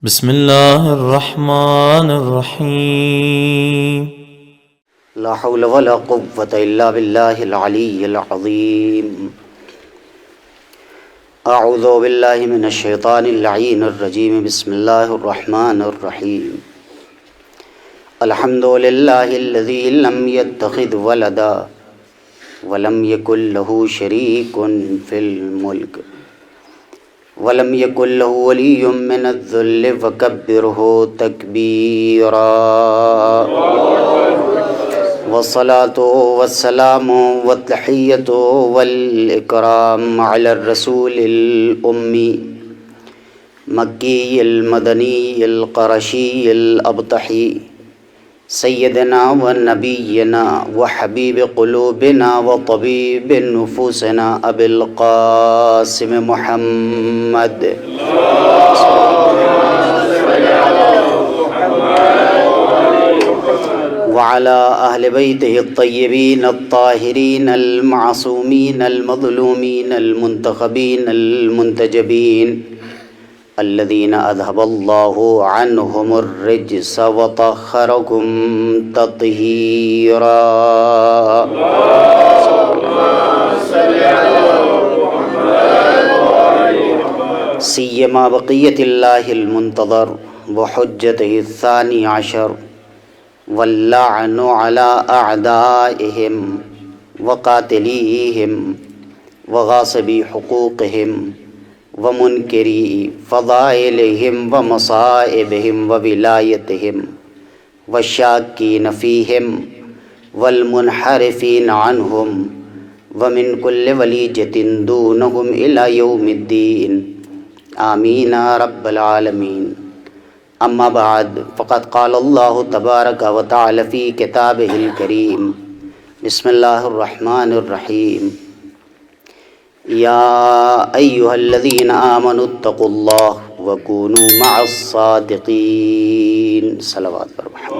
بسم اللہ الرحمن الرحیم لا حول ولا قوة الا باللہ العلی العظیم اعوذ باللہ من الشیطان اللعین الرجیم بسم اللہ الرحمن الرحیم الحمد للہ الذی لم يتخذ ولدا ولم یکن له شریک فی الملک ولم يكن له ولي من الذل فكبره تكبيرا والصلاة والسلام والتحية والإكرام على الرسول الأمي مكي المدني القرشي الأبطحي سيدنا ونبينا وحبيب قلوبنا وطبيب نفوسنا أبي القاسم محمد وعلى أهل بيته الطيبين الطاهرين المعصومين المظلومين المنتخبين المنتجبين الذين أذهب الله عنهم الرجس وطهرهم تطهيرا سيما بقية الله المنتظر وحجته الثاني عشر واللعن على أعدائهم وقاتليهم وغاصبي حقوقهم ومنکری فضائلہم ومصائبہم وولایتہم والشاکین فیہم والمنحرفین عنہم ومن کل ولیجۃ دونہم الی یوم الدین آمین رب العالمین اما بعد فقد قال اللہ تبارک وتعالی فی کتابہ الکریم بسم اللہ الرحمن الرحیم یا ایہا الذین آمنوا اتقوا اللہ وکونوا مع الصادقین صلوات پر محمد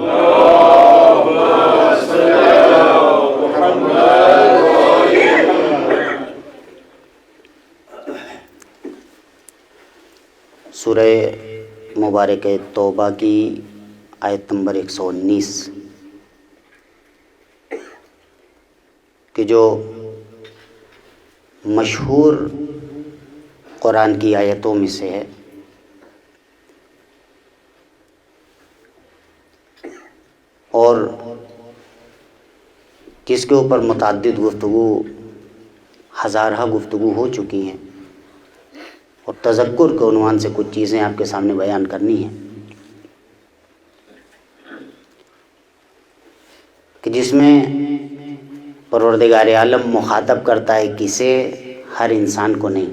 سورہ مبارک توبہ کی آیت نمبر 119 کہ جو مشہور قرآن کی آیتوں میں سے ہے، اور جس کے اوپر متعدد گفتگو، ہزارہ گفتگو ہو چکی ہیں، اور تذکر کے عنوان سے کچھ چیزیں آپ کے سامنے بیان کرنی ہیں کہ جس میں پروردگار عالم مخاطب کرتا ہے کسے؟ ہر انسان کو نہیں۔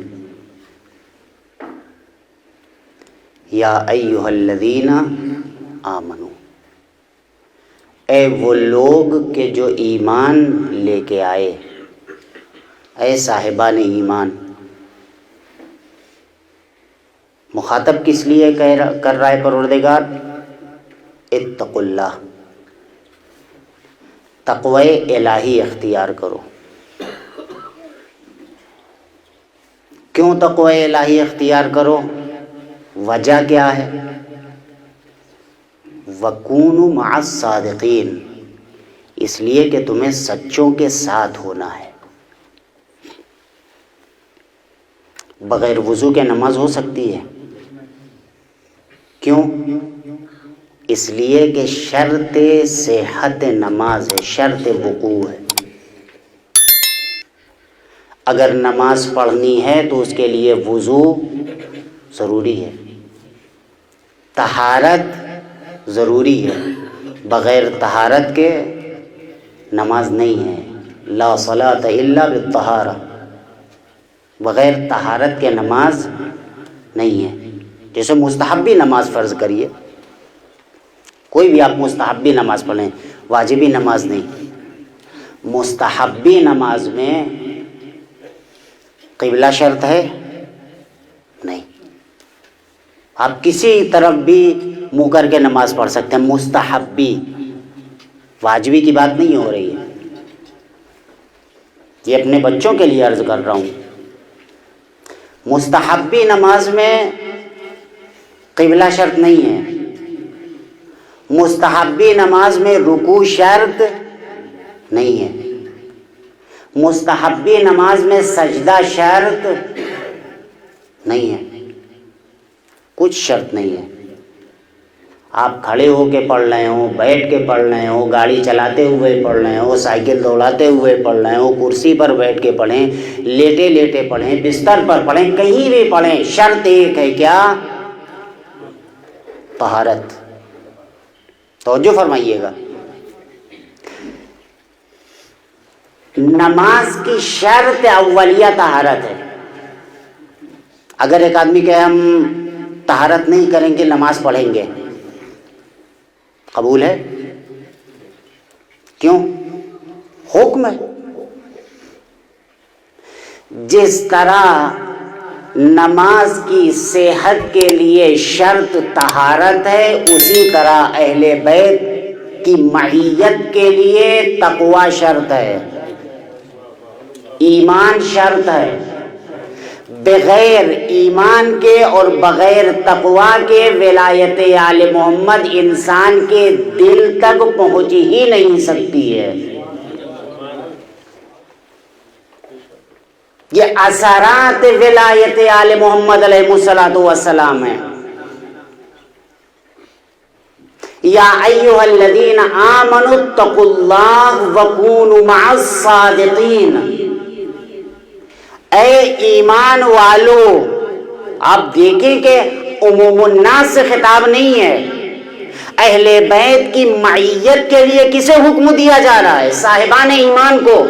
یا ایہا الذین آمنو، اے وہ لوگ کہ جو ایمان لے کے آئے، اے صاحبان ایمان۔ مخاطب کس لیے کر رہا ہے پروردگار؟ اتقوا اللہ، تقوی الہی اختیار کرو۔ کیوں تقوی الہی اختیار کرو؟ وجہ کیا ہے؟ وَكُونُوا مَعَ الصَّادِقِينَ، اس لیے کہ تمہیں سچوں کے ساتھ ہونا ہے۔ بغیر وضو کے نماز ہو سکتی ہے؟ کیوں؟ اس لیے کہ شرط صحت نماز ہے، شرط وقوع ہے۔ اگر نماز پڑھنی ہے تو اس کے لیے وضو ضروری ہے، طہارت ضروری ہے، بغیر طہارت کے نماز نہیں ہے۔ لا صلاۃ الا بالطہارہ، بغیر طہارت کے نماز نہیں ہے۔ جیسے مستحبی نماز فرض کریے، کوئی بھی آپ مستحبی نماز پڑھیں، واجبی نماز نہیں۔ مستحبی نماز میں قبلہ شرط ہے؟ نہیں، آپ کسی طرف بھی منہ کر کے نماز پڑھ سکتے ہیں، مستحبی، واجبی کی بات نہیں ہو رہی ہے۔ یہ اپنے بچوں کے لیے عرض کر رہا ہوں۔ مستحبی نماز میں قبلہ شرط نہیں ہے. مستحبی نماز میں رکوع شرط نہیں ہے. مستحبی نماز میں سجدہ شرط نہیں ہے. کچھ شرط نہیں ہے. آپ کھڑے ہو کے پڑھ رہے ہو، بیٹھ کے پڑھ رہے ہو، گاڑی چلاتے ہوئے پڑھ رہے ہو، سائیکل دوڑاتے ہوئے پڑھ رہے ہو، کرسی پر بیٹھ کے پڑھیں، لیٹے لیٹے پڑھیں، بستر پر پڑھیں، کہیں بھی پڑھیں، شرط ایک ہے. کیا؟ طہارت. توجہ فرمائیے گا. نماز کی شرط اولیہ طہارت ہے. اگر ایک آدمی کہے ہم طہارت نہیں کریں گے نماز پڑھیں گے، قبول ہے؟ کیوں؟ حکم ہے. جس طرح نماز کی صحت کے لیے شرط طہارت ہے، اسی طرح اہل بیت کی معیت کے لیے تقوی شرط ہے، ایمان شرط ہے. بغیر ایمان کے اور بغیر تقوی کے ولایت آل محمد انسان کے دل تک پہنچ ہی نہیں سکتی ہے. یہ اثرات ولایت آل محمد علیہ الصلوۃ والسلام ہیں. یا ایھا الذین آمنوا اتقوا اللہ وکونوا مع الصادقین. اے ایمان والو، آپ دیکھیں کہ عموم الناس سے خطاب نہیں ہے. اہل بیت کی معیت کے لیے کسے حکم دیا جا رہا ہے؟ صاحبان ایمان کو.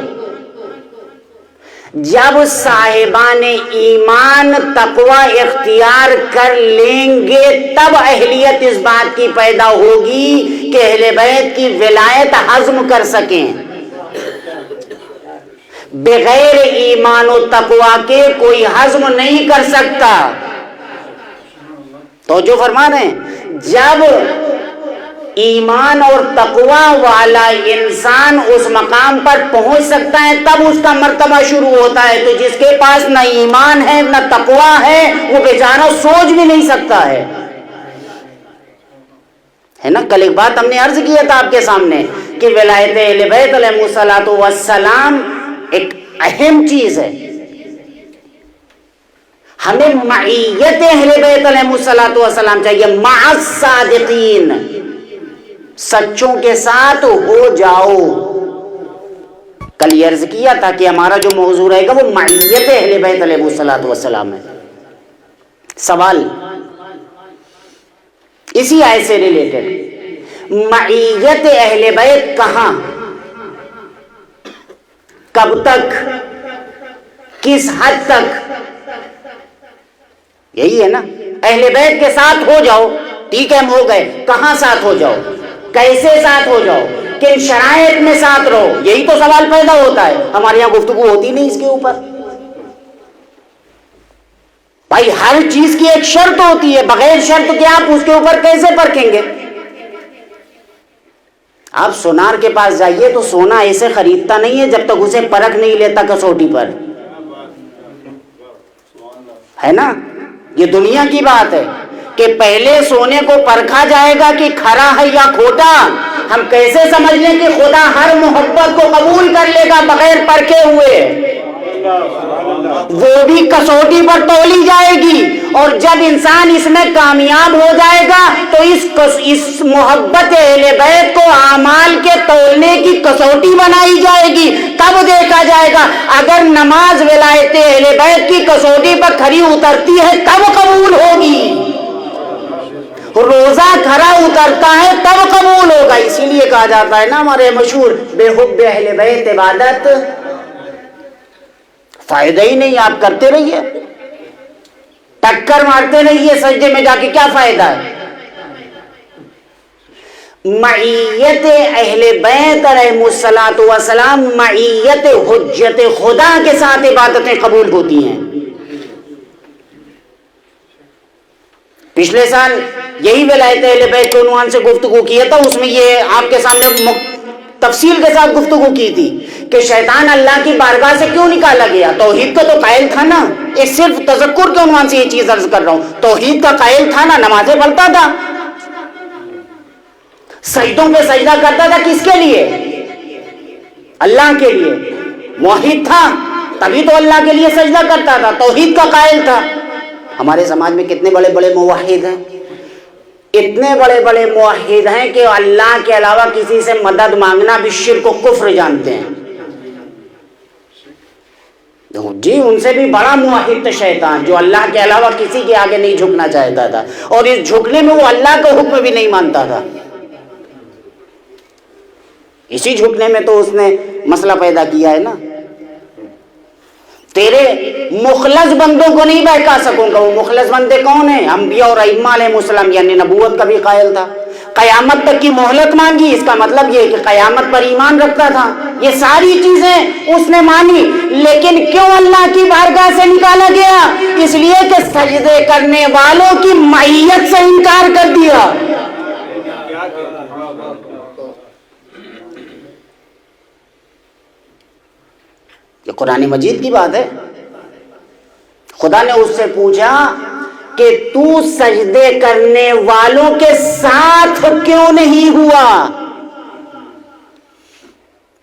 جب صاحبان ایمان تقوی اختیار کر لیں گے تب اہلیت اس بات کی پیدا ہوگی کہ اہل بیت کی ولایت ہضم کر سکیں. بغیر ایمان و تقوی کے کوئی ہضم نہیں کر سکتا. تو جو فرما رہے ہیں، جب ایمان اور تقوی والا انسان اس مقام پر پہنچ سکتا ہے تب اس کا مرتبہ شروع ہوتا ہے. تو جس کے پاس نہ ایمان ہے نہ تقوی ہے وہ بیچارہ سوچ بھی نہیں سکتا ہے نا. کل ایک بات ہم نے عرض کیا تھا آپ کے سامنے کہ ولایت اہل بیت علیہ الصلوۃ والسلام ایک اہم چیز ہے. ہمیں معیت اہل بیت علیہ الصلوۃ والسلام چاہیے، مع الصادقین، سچوں کے ساتھ ہو جاؤ. کل یہ عرض کیا تھا کہ ہمارا جو موضوع رہے گا وہ معیت اہل بیت علیہ الصلوۃ والسلام ہے. سوال اسی آیت سے ریلیٹڈ، معیت اہل بیت کہاں، کب تک، کس حد تک؟ یہی ہے نا، اہل بیت کے ساتھ ہو جاؤ، ٹھیک ہے ہم ہو گئے، کہاں ساتھ ہو جاؤ، کیسے ساتھ ہو جاؤ، کن شرائط میں ساتھ رہو؟ یہی تو سوال پیدا ہوتا ہے. ہمارے یہاں گفتگو ہوتی نہیں اس کے اوپر. بھائی ہر چیز کی ایک شرط ہوتی ہے، بغیر شرط کے آپ اس کے اوپر کیسے پرکھیں گے؟ آپ سونار کے پاس جائیے تو سونا ایسے خریدتا نہیں ہے جب تک اسے پرکھ نہیں لیتا کسوٹی پر، ہے نا. یہ دنیا کی بات ہے کہ پہلے سونے کو پرکھا جائے گا کہ کھرا ہے یا کھوٹا. ہم کیسے سمجھ لیں کہ خدا ہر محبت کو قبول کر لے گا بغیر پرکھے ہوئے؟ وہ بھی کسوٹی پر تولی جائے گی، اور جب انسان اس میں کامیاب ہو جائے گا تو اس محبت اہل بیت کو اعمال کے تولنے کی کسوٹی بنائی جائے گی. تب دیکھا جائے گا اگر نماز ولایت اہل بیت کی کسوٹی پر کھری اترتی ہے تب قبول ہوگی، روزہ کھرا اترتا ہے تب قبول ہوگا. اسی لیے کہا جاتا ہے نا ہمارے مشہور، بے حب اہل بیت عبادت فائدہ ہی نہیں. آپ کرتے رہیے، ٹکر مارتے رہیے سجدے میں جا کے، کیا فائدہ ہے؟ معیت اہل بیت علیہ الصلوۃ والسلام معیت حجت خدا کے ساتھ عبادتیں قبول ہوتی ہیں. پچھلے سال یہی ولایت اہل بیت کے عنوان سے گفتگو کیا تھا، اس میں یہ آپ کے سامنے تفصیل کے ساتھ گفتگو کی تھی کہ شیطان اللہ کی بارگاہ سے کیوں نکالا گیا. توحید کا تو قائل تھا نا. ایک صرف تذکر کے عنوان سے یہ چیز عرض کر رہا ہوں. توحید کا قائل تھا نا, نمازیں پڑھتا تھا, سجدوں پہ سجدہ کرتا تھا. کس کے لیے؟ اللہ کے لیے. موحد تھا تبھی تو اللہ کے لیے سجدہ کرتا تھا, توحید کا قائل تھا. ہمارے سماج میں کتنے بڑے بڑے موحد ہیں, اتنے بڑے بڑے موحد ہیں کہ اللہ کے علاوہ کسی سے مدد مانگنا بھی شرک و کفر جانتے ہیں. جی ان سے بھی بڑا موحد تھا شیطان, جو اللہ کے علاوہ کسی کے آگے نہیں جھکنا چاہتا تھا, اور اس جھکنے میں وہ اللہ کا حکم بھی نہیں مانتا تھا. اسی جھکنے میں تو اس نے مسئلہ پیدا کیا ہے نا. تیرے مخلص بندوں کو نہیں بہکا سکوں گا. وہ مخلص بندے کون ہیں؟ انبیاء اور ائمہ علیہ السلام, یعنی نبوت کا بھی قائل تھا. قیامت تک کی مہلت مانگی, اس کا مطلب یہ کہ قیامت پر ایمان رکھتا تھا. یہ ساری چیزیں اس نے مانی, لیکن کیوں اللہ کی بارگاہ سے نکالا گیا؟ اس لیے کہ سجدے کرنے والوں کی معیت سے انکار کر دیا. یہ قرآن مجید کی بات ہے. خدا نے اس سے پوچھا کہ تو سجدے کرنے والوں کے ساتھ کیوں نہیں ہوا.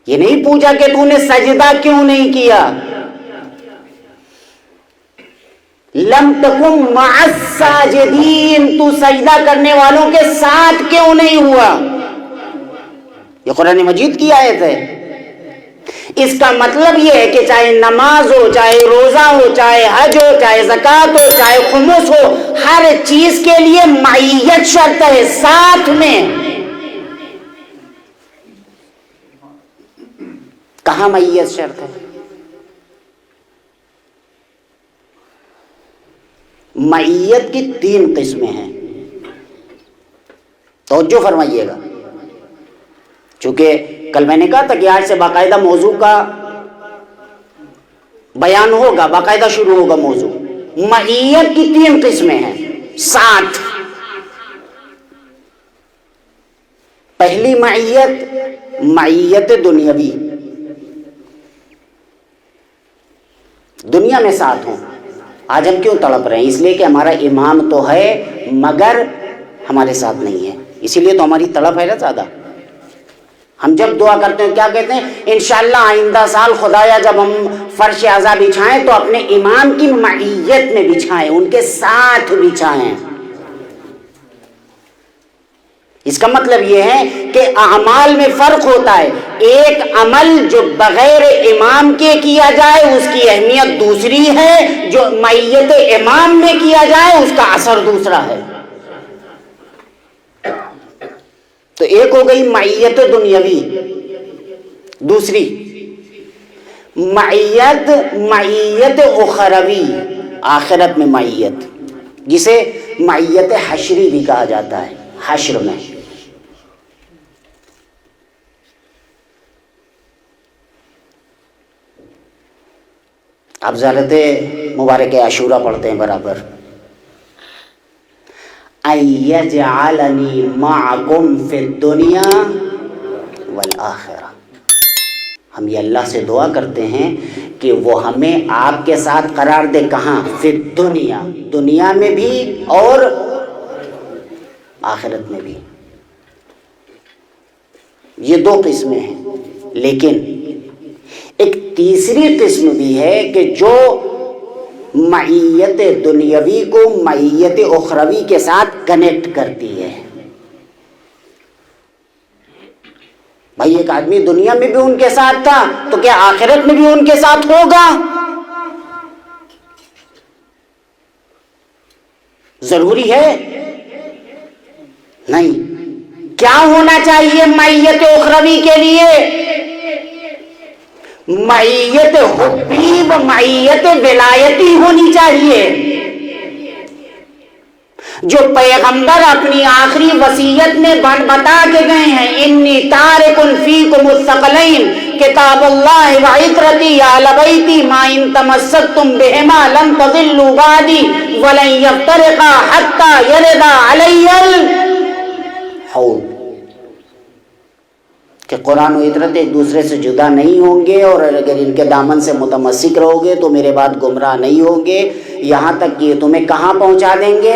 یہ نہیں پوچھا کہ تو نے سجدہ کیوں نہیں کیا. لم تکن مع الساجدین, تو سجدہ کرنے والوں کے ساتھ کیوں نہیں ہوا. یہ قرآن مجید کی آیت ہے. اس کا مطلب یہ ہے کہ چاہے نماز ہو, چاہے روزہ ہو, چاہے حج ہو, چاہے زکوٰۃ ہو, چاہے خمس ہو, ہر چیز کے لیے معیت شرط ہے, ساتھ میں. کہاں معیت شرط ہے؟ معیت کی 3 قسمیں ہیں. توجہ فرمائیے گا, چونکہ کل میں نے کہا تھا کہ آج سے باقاعدہ موضوع کا بیان ہوگا, باقاعدہ شروع ہوگا موضوع. معیت کی 3 قسمیں ہیں, ساتھ. پہلی معیت, معیت دنیاوی, دنیا میں ساتھ ہوں. آج ہم کیوں تڑپ رہے ہیں؟ اس لیے کہ ہمارا امام تو ہے مگر ہمارے ساتھ نہیں ہے, اسی لیے تو ہماری تڑپ ہے نا زیادہ. ہم جب دعا کرتے ہیں کیا کہتے ہیں؟ انشاءاللہ آئندہ سال خدایا جب ہم فرش اعضا بچھائیں تو اپنے امام کی معیت میں بچھائیں, ان کے ساتھ بچھائیں. اس کا مطلب یہ ہے کہ اعمال میں فرق ہوتا ہے. ایک عمل جو بغیر امام کے کیا جائے اس کی اہمیت دوسری ہے, جو معیت امام میں کیا جائے اس کا اثر دوسرا ہے. تو ایک ہو گئی معیت دنیاوی. دوسری معیت اخروی, آخرت میں معیت, جسے معیت حشری بھی کہا جاتا ہے. حشر میں آپ زیارت مبارک عاشورہ پڑھتے ہیں برابر. اَيَجْعَلَنِي مَعَكُمْ فِي الدُّنْيَا وَالْآخِرَةِ. ہم یہ اللہ سے دعا کرتے ہیں کہ وہ ہمیں آپ کے ساتھ قرار دے. کہاں؟ فی الدنیا, دنیا میں بھی اور آخرت میں بھی. یہ 2 قسمیں ہیں, لیکن ایک تیسری قسم بھی ہے کہ جو معیت دنیاوی کو معیت اخروی کے ساتھ کنیکٹ کرتی ہے. بھائی ایک آدمی دنیا میں بھی ان کے ساتھ تھا تو کیا آخرت میں بھی ان کے ساتھ ہوگا؟ ضروری ہے؟ نہیں. کیا ہونا چاہیے معیت اخروی کے لیے؟ معیت حبی و معیت ولایتی ہونی چاہیے. جو پیغمبر اپنی آخری وصیت میں بتا کے گئے ہیں, انی تارک فیکم الثقلین کتاب اللہ و عترتی اہل بیتی ما ان تمسکتم بہما لن تضلوا بعدی ولن یفترقا حتی یردا علی الحوض. کہ قرآن و عطرت ایک دوسرے سے جدا نہیں ہوں گے، اور اگر ان کے دامن سے متمسک رہو گے تو میرے بعد گمراہ نہیں ہوں گے، یہاں تک کہ یہ تمہیں کہاں پہنچا دیں گے؟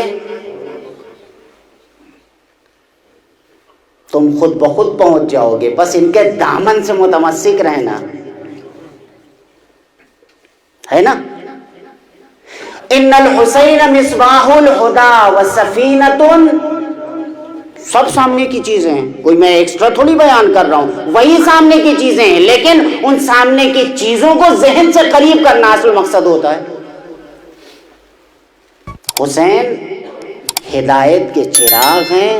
تم خود بخود پہنچ جاؤ گے، بس ان کے دامن سے متمسک رہنا ہے نا۔ ان الحسین مصباح الہدی وسفینۃ، سب سامنے کی چیزیں ہیں، کوئی میں ایکسٹرا تھوڑی بیان کر رہا ہوں، وہی سامنے کی چیزیں ہیں، لیکن ان سامنے کی چیزوں کو ذہن سے قریب کرنا اصل مقصد ہوتا ہے۔ حسین ہدایت کے چراغ ہیں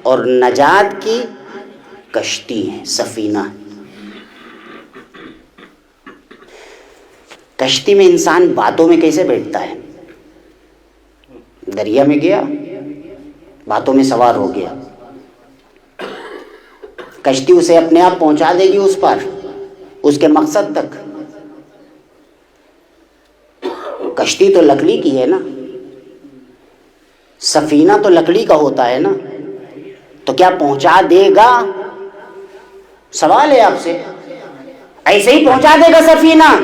اور نجات کی کشتی ہیں، سفینہ۔ کشتی میں انسان باتوں میں کیسے بیٹھتا ہے؟ دریا میں گیا، باتوں میں سوار ہو گیا، کشتی اسے اپنے آپ پہنچا دے گی اس پر، اس کے مقصد تک۔ کشتی تو لکڑی کی ہے نا، سفینہ تو لکڑی کا ہوتا ہے نا، تو کیا پہنچا دے گا؟ سوال ہے آپ سے، ایسے ہی پہنچا دے گا سفینہ؟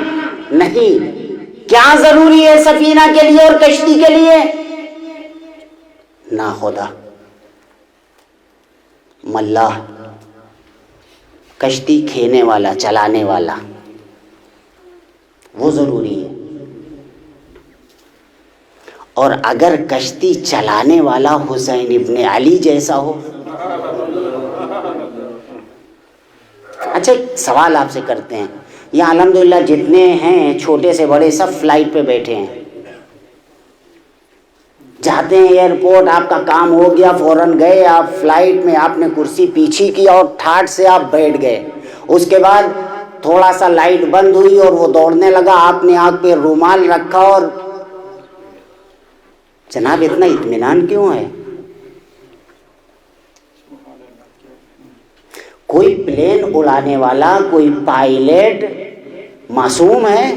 نہیں۔ کیا ضروری ہے سفینہ کے لیے اور کشتی کے لیے؟ نا خدا، ملاح، کشتی کھینے والا، چلانے والا، وہ ضروری ہے۔ اور اگر کشتی چلانے والا حسین ابن علی جیسا ہو۔ اچھا ایک سوال آپ سے کرتے ہیں، یہاں الحمدللہ جتنے ہیں چھوٹے سے بڑے سب فلائٹ پہ بیٹھے ہیں، جاتے ہیں ایئرپورٹ، آپ کا کام ہو گیا، فوراً گئے آپ فلائٹ میں، آپ نے کرسی پیچھے کی اور ٹھاٹ سے آپ بیٹھ گئے، اس کے بعد تھوڑا سا لائٹ بند ہوئی اور وہ دوڑنے لگا، آپ نے آنکھ پہ رومال رکھا، اور جناب اتنا اطمینان کیوں ہے؟ کوئی پلین اڑانے والا، کوئی پائلٹ معصوم ہے؟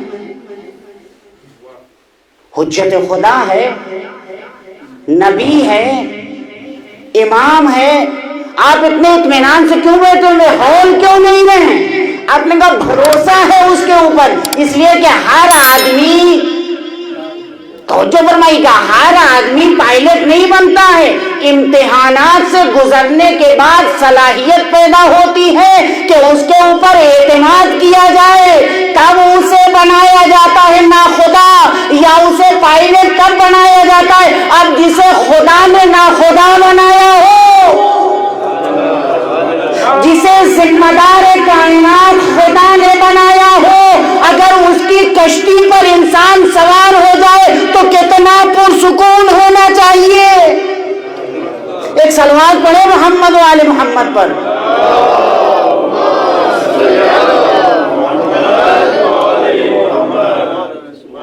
حجت خدا ہے، نبی ہے، امام ہے، آپ اتنے اطمینان سے کیوں بیٹھے ہوئے؟ ہول کیوں نہیں رہے؟ آپ نے کہا بھروسہ ہے اس کے اوپر، اس لیے کہ ہر آدمی، توجہ فرمائی گا، ہر آدمی پائلٹ نہیں بنتا ہے، امتحانات سے گزرنے کے بعد صلاحیت پیدا ہوتی ہے کہ اس کے اوپر اعتماد کیا جائے، تب اسے بنایا جاتا ہے ناخدا، یا اسے پائلٹ کب بنایا جاتا ہے؟ اب جسے خدا نے ناخدا بنایا ہو، جسے ذمہ دار کائنات خدا نے بنایا ہو، اگر اس کی کشتی پر انسان سوار ہو جائے تو کتنا پرسکون ہونا چاہیے۔ ایک صلوات پڑھے محمد و آل محمد پر۔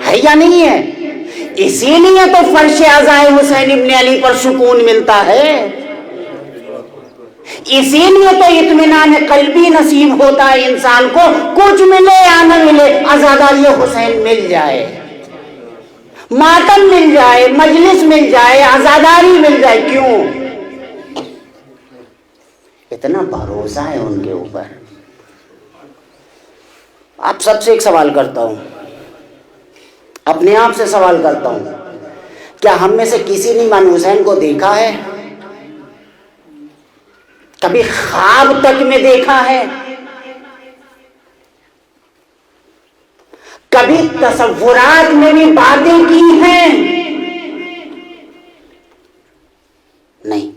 ہے یا نہیں ہے؟ اسی لیے تو فرش عزائے حسین ابن علی پر سکون ملتا ہے، اسی لیے تو اطمینان قلبی نصیب ہوتا ہے انسان کو، کچھ ملے یا نہ ملے، عزاداری حسین مل جائے، ماتم مل جائے، مجلس مل جائے، عزاداری مل جائے۔ کیوں؟ اتنا بھروسہ ہے ان کے اوپر۔ آپ سب سے ایک سوال کرتا ہوں، اپنے آپ سے سوال کرتا ہوں، کیا ہم میں سے کسی نے امام حسین کو دیکھا ہے؟ کبھی خواب تک میں دیکھا ہے؟ کبھی تصورات میں بھی باتیں کی ہیں؟ نہیں،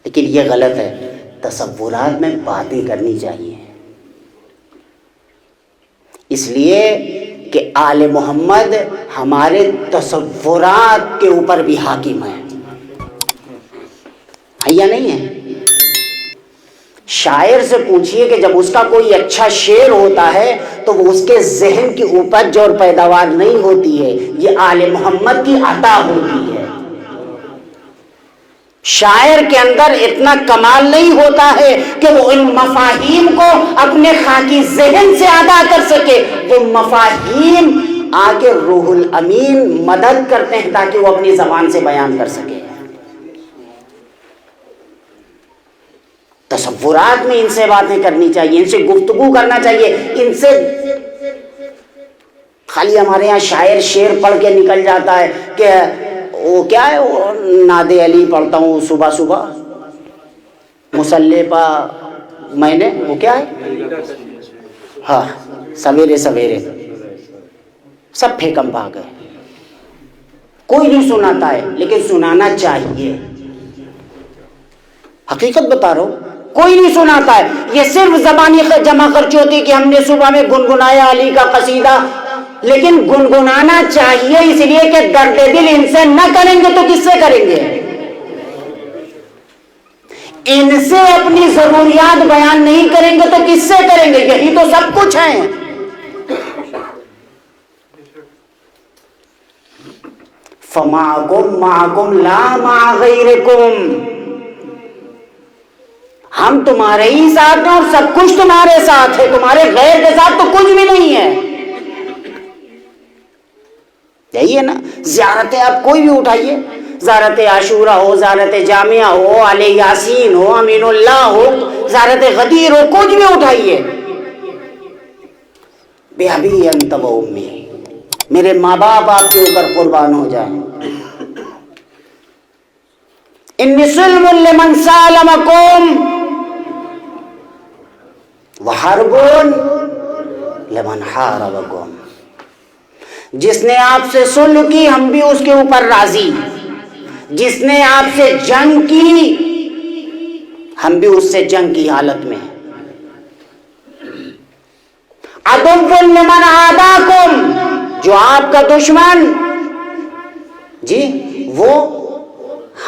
لیکن یہ غلط ہے، تصورات میں باتیں کرنی چاہیے، اس لیے کہ آل محمد ہمارے تصورات کے اوپر بھی حاکم ہے یا نہیں ہے؟ شاعر سے پوچھئے کہ جب اس کا کوئی اچھا شعر ہوتا ہے تو وہ اس کے ذہن کی اپج اور پیداوار نہیں ہوتی ہے، یہ آل محمد کی عطا ہوتی ہے۔ شاعر کے اندر اتنا کمال نہیں ہوتا ہے کہ وہ ان مفاہیم کو اپنے خاکی ذہن سے ادا کر سکے، وہ مفاہیم آگے روح الامین مدد کرتے ہیں تاکہ وہ اپنی زبان سے بیان کر سکے۔ تصورات میں ان سے باتیں کرنی چاہیے، ان سے گفتگو کرنا چاہیے، ان سے خالی ہمارے یہاں شاعر شعر پڑھ کے نکل جاتا ہے کہ وہ کیا ہے، وہ ناد علی پڑھتا ہوں صبح صبح مصلی پا میں نے، وہ کیا ہے، ہاں سویرے سویرے، سب پھیکم بھاگ ہے، کوئی نہیں سناتا ہے، لیکن سنانا چاہیے، حقیقت بتا رہا ہوں، کوئی نہیں سناتا ہے، یہ صرف زبانی جمع خرچی ہوتی ہے کہ ہم نے صبح میں گنگنایا علی کا قصیدہ، لیکن گنگنانا چاہیے اس لیے کہ درد دل ان سے نہ کریں گے تو کس سے کریں گے؟ ان سے اپنی ضروریات بیان نہیں کریں گے تو کس سے کریں گے؟ یہی تو سب کچھ ہے۔ فَمَعَكُمْ مَعَكُمْ لَا مَعَ غَيْرِكُمْ، ہم تمہارے ہی ساتھ ہیں اور سب کچھ تمہارے ساتھ ہے، تمہارے غیر کے ساتھ تو کچھ بھی نہیں ہے۔ یہی ہے نا، زیارتیں آپ کوئی بھی اٹھائیے، زیارت عاشورہ ہو، زیارت جامعہ ہو، علی یاسین ہو، امین اللہ ہو، زیارت غدیر ہو، کچھ بھی اٹھائیے، بے ابی انت و امی، میرے ماں باپ آپ کے اوپر قربان ہو جائیں، انی سلم لمن سالمکم وحرب لمن حاربکم، جس نے آپ سے صلح کی ہم بھی اس کے اوپر راضی، جس نے آپ سے جنگ کی ہم بھی اس سے جنگ کی حالت میں ہیں، عدو لمن عاداکم، جو آپ کا دشمن، جی وہ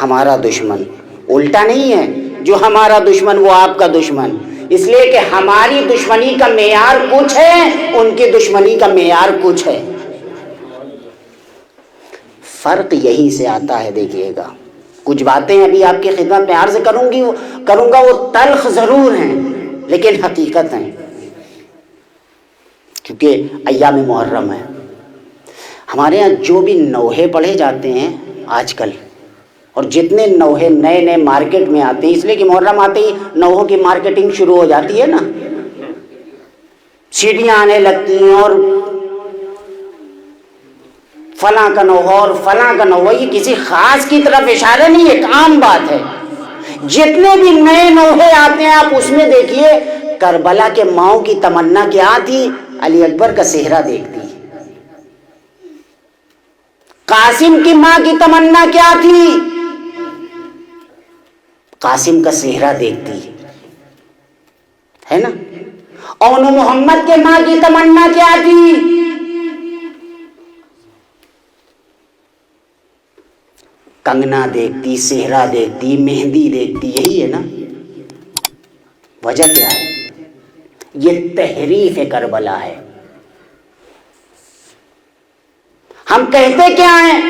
ہمارا دشمن، الٹا نہیں ہے، جو ہمارا دشمن وہ آپ کا دشمن، اس لیے کہ ہماری دشمنی کا معیار کچھ ہے، ان کی دشمنی کا معیار کچھ ہے، فرق یہی سے آتا ہے۔ دیکھیے گا کچھ باتیں ابھی آپ کی خدمت میں عرض کروں گا، وہ تلخ ضرور ہیں لیکن حقیقت ہیں، کیونکہ ایام محرم ہے، ہمارے ہاں جو بھی نوحے پڑھے جاتے ہیں آج کل، اور جتنے نوحے نئے نئے مارکیٹ میں آتے ہیں، اس لیے کہ محرم آتے ہی نوحوں کی مارکیٹنگ شروع ہو جاتی ہے نا، سیڑھیاں آنے لگتی ہیں اور فلاں کا نوحہ اور فلاں کا نوحہ، یہ کسی خاص کی طرف اشارہ نہیں، ایک عام بات ہے، جتنے بھی نئے نوحے آتے ہیں آپ اس میں دیکھیے، کربلا کے ماؤں کی تمنا کیا تھی؟ علی اکبر کا صحرا دیکھتی، قاسم کی ماں کی تمنا کیا تھی؟ قاسم کا صحرا دیکھتی ہے نا، اون محمد کے ماں کی تمنا کیا تھی؟ کنگنا دیکھتی، صحرا دیکھتی، مہندی دیکھتی، یہی ہے نا، وجہ کیا ہے؟ یہ تحریف کربلا ہے۔ ہم کہتے کیا ہیں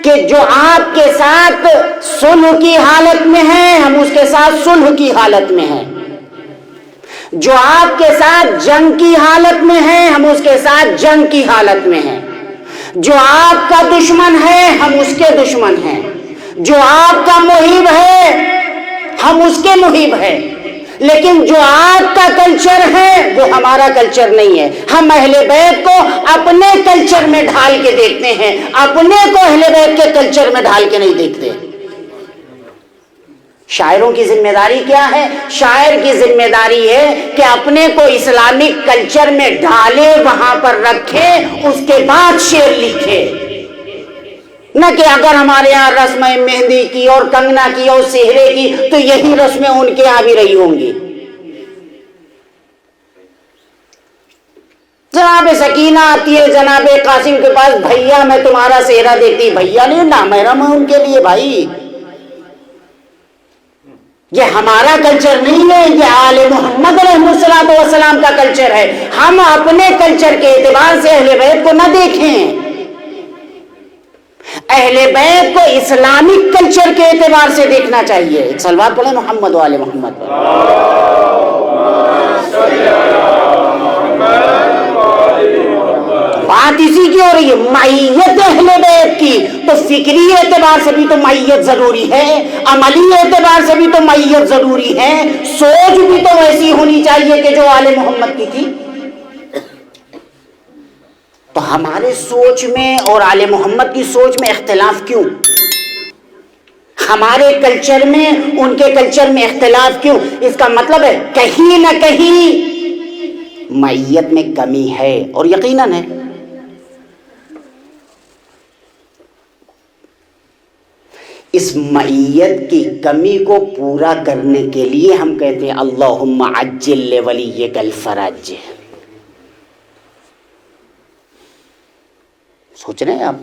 کہ جو آپ کے ساتھ صلح کی حالت میں ہے ہم اس کے ساتھ صلح کی حالت میں ہیں، جو آپ کے ساتھ جنگ کی حالت میں ہے ہم اس کے ساتھ جنگ کی حالت میں ہیں، جو آپ کا دشمن ہے ہم اس کے دشمن ہیں، جو آپ کا محب ہے ہم اس کے محب ہیں، لیکن جو آپ کا کلچر ہے وہ ہمارا کلچر نہیں ہے۔ ہم اہل بیت کو اپنے کلچر میں ڈھال کے دیکھتے ہیں، اپنے کو اہل بیت کے کلچر میں ڈھال کے نہیں دیکھتے۔ شاعروں کی ذمہ داری کیا ہے؟ شاعر کی ذمہ داری ہے کہ اپنے کو اسلامک کلچر میں ڈالے، وہاں پر رکھے، اس کے بعد شعر لکھے، نہ کہ اگر ہمارے یہاں رسمیں مہندی کی اور کنگنا کی اور سہرے کی تو یہی رسمیں ان کے یہاں بھی رہی ہوں گی۔ جناب سکینہ آتی ہے جناب قاسم کے پاس، بھیا میں تمہارا سہرا دیکھتی، بھیا نہیں، نامحرم ہے ان کے لیے بھائی، یہ ہمارا کلچر نہیں ہے، یہ آل محمد علیہ السلام کا کلچر ہے۔ ہم اپنے کلچر کے اعتبار سے اہل بیت کو نہ دیکھیں، اہل بیت کو اسلامک کلچر کے اعتبار سے دیکھنا چاہیے۔ ایک صلوات پڑھیں محمد و آل محمد۔ بات اسی کی ہو رہی ہے، معیت اہل بیت کی، تو تو فکری اعتبار سے بھی تو معیت ضروری ہے، عملی اعتبار سے بھی تو معیت ضروری ہے، سوچ بھی تو ویسی ہونی چاہیے کہ جو آل محمد کی تھی۔ تو ہمارے سوچ میں اور آل محمد کی سوچ میں اختلاف کیوں؟ ہمارے کلچر میں ان کے کلچر میں اختلاف کیوں؟ اس کا مطلب ہے کہیں نہ کہیں معیت میں کمی ہے، اور یقیناً ہے۔ اس معیت کی کمی کو پورا کرنے کے لیے ہم کہتے ہیں اللہم عجل لولیک الفرج۔ سوچ رہے ہیں آپ؟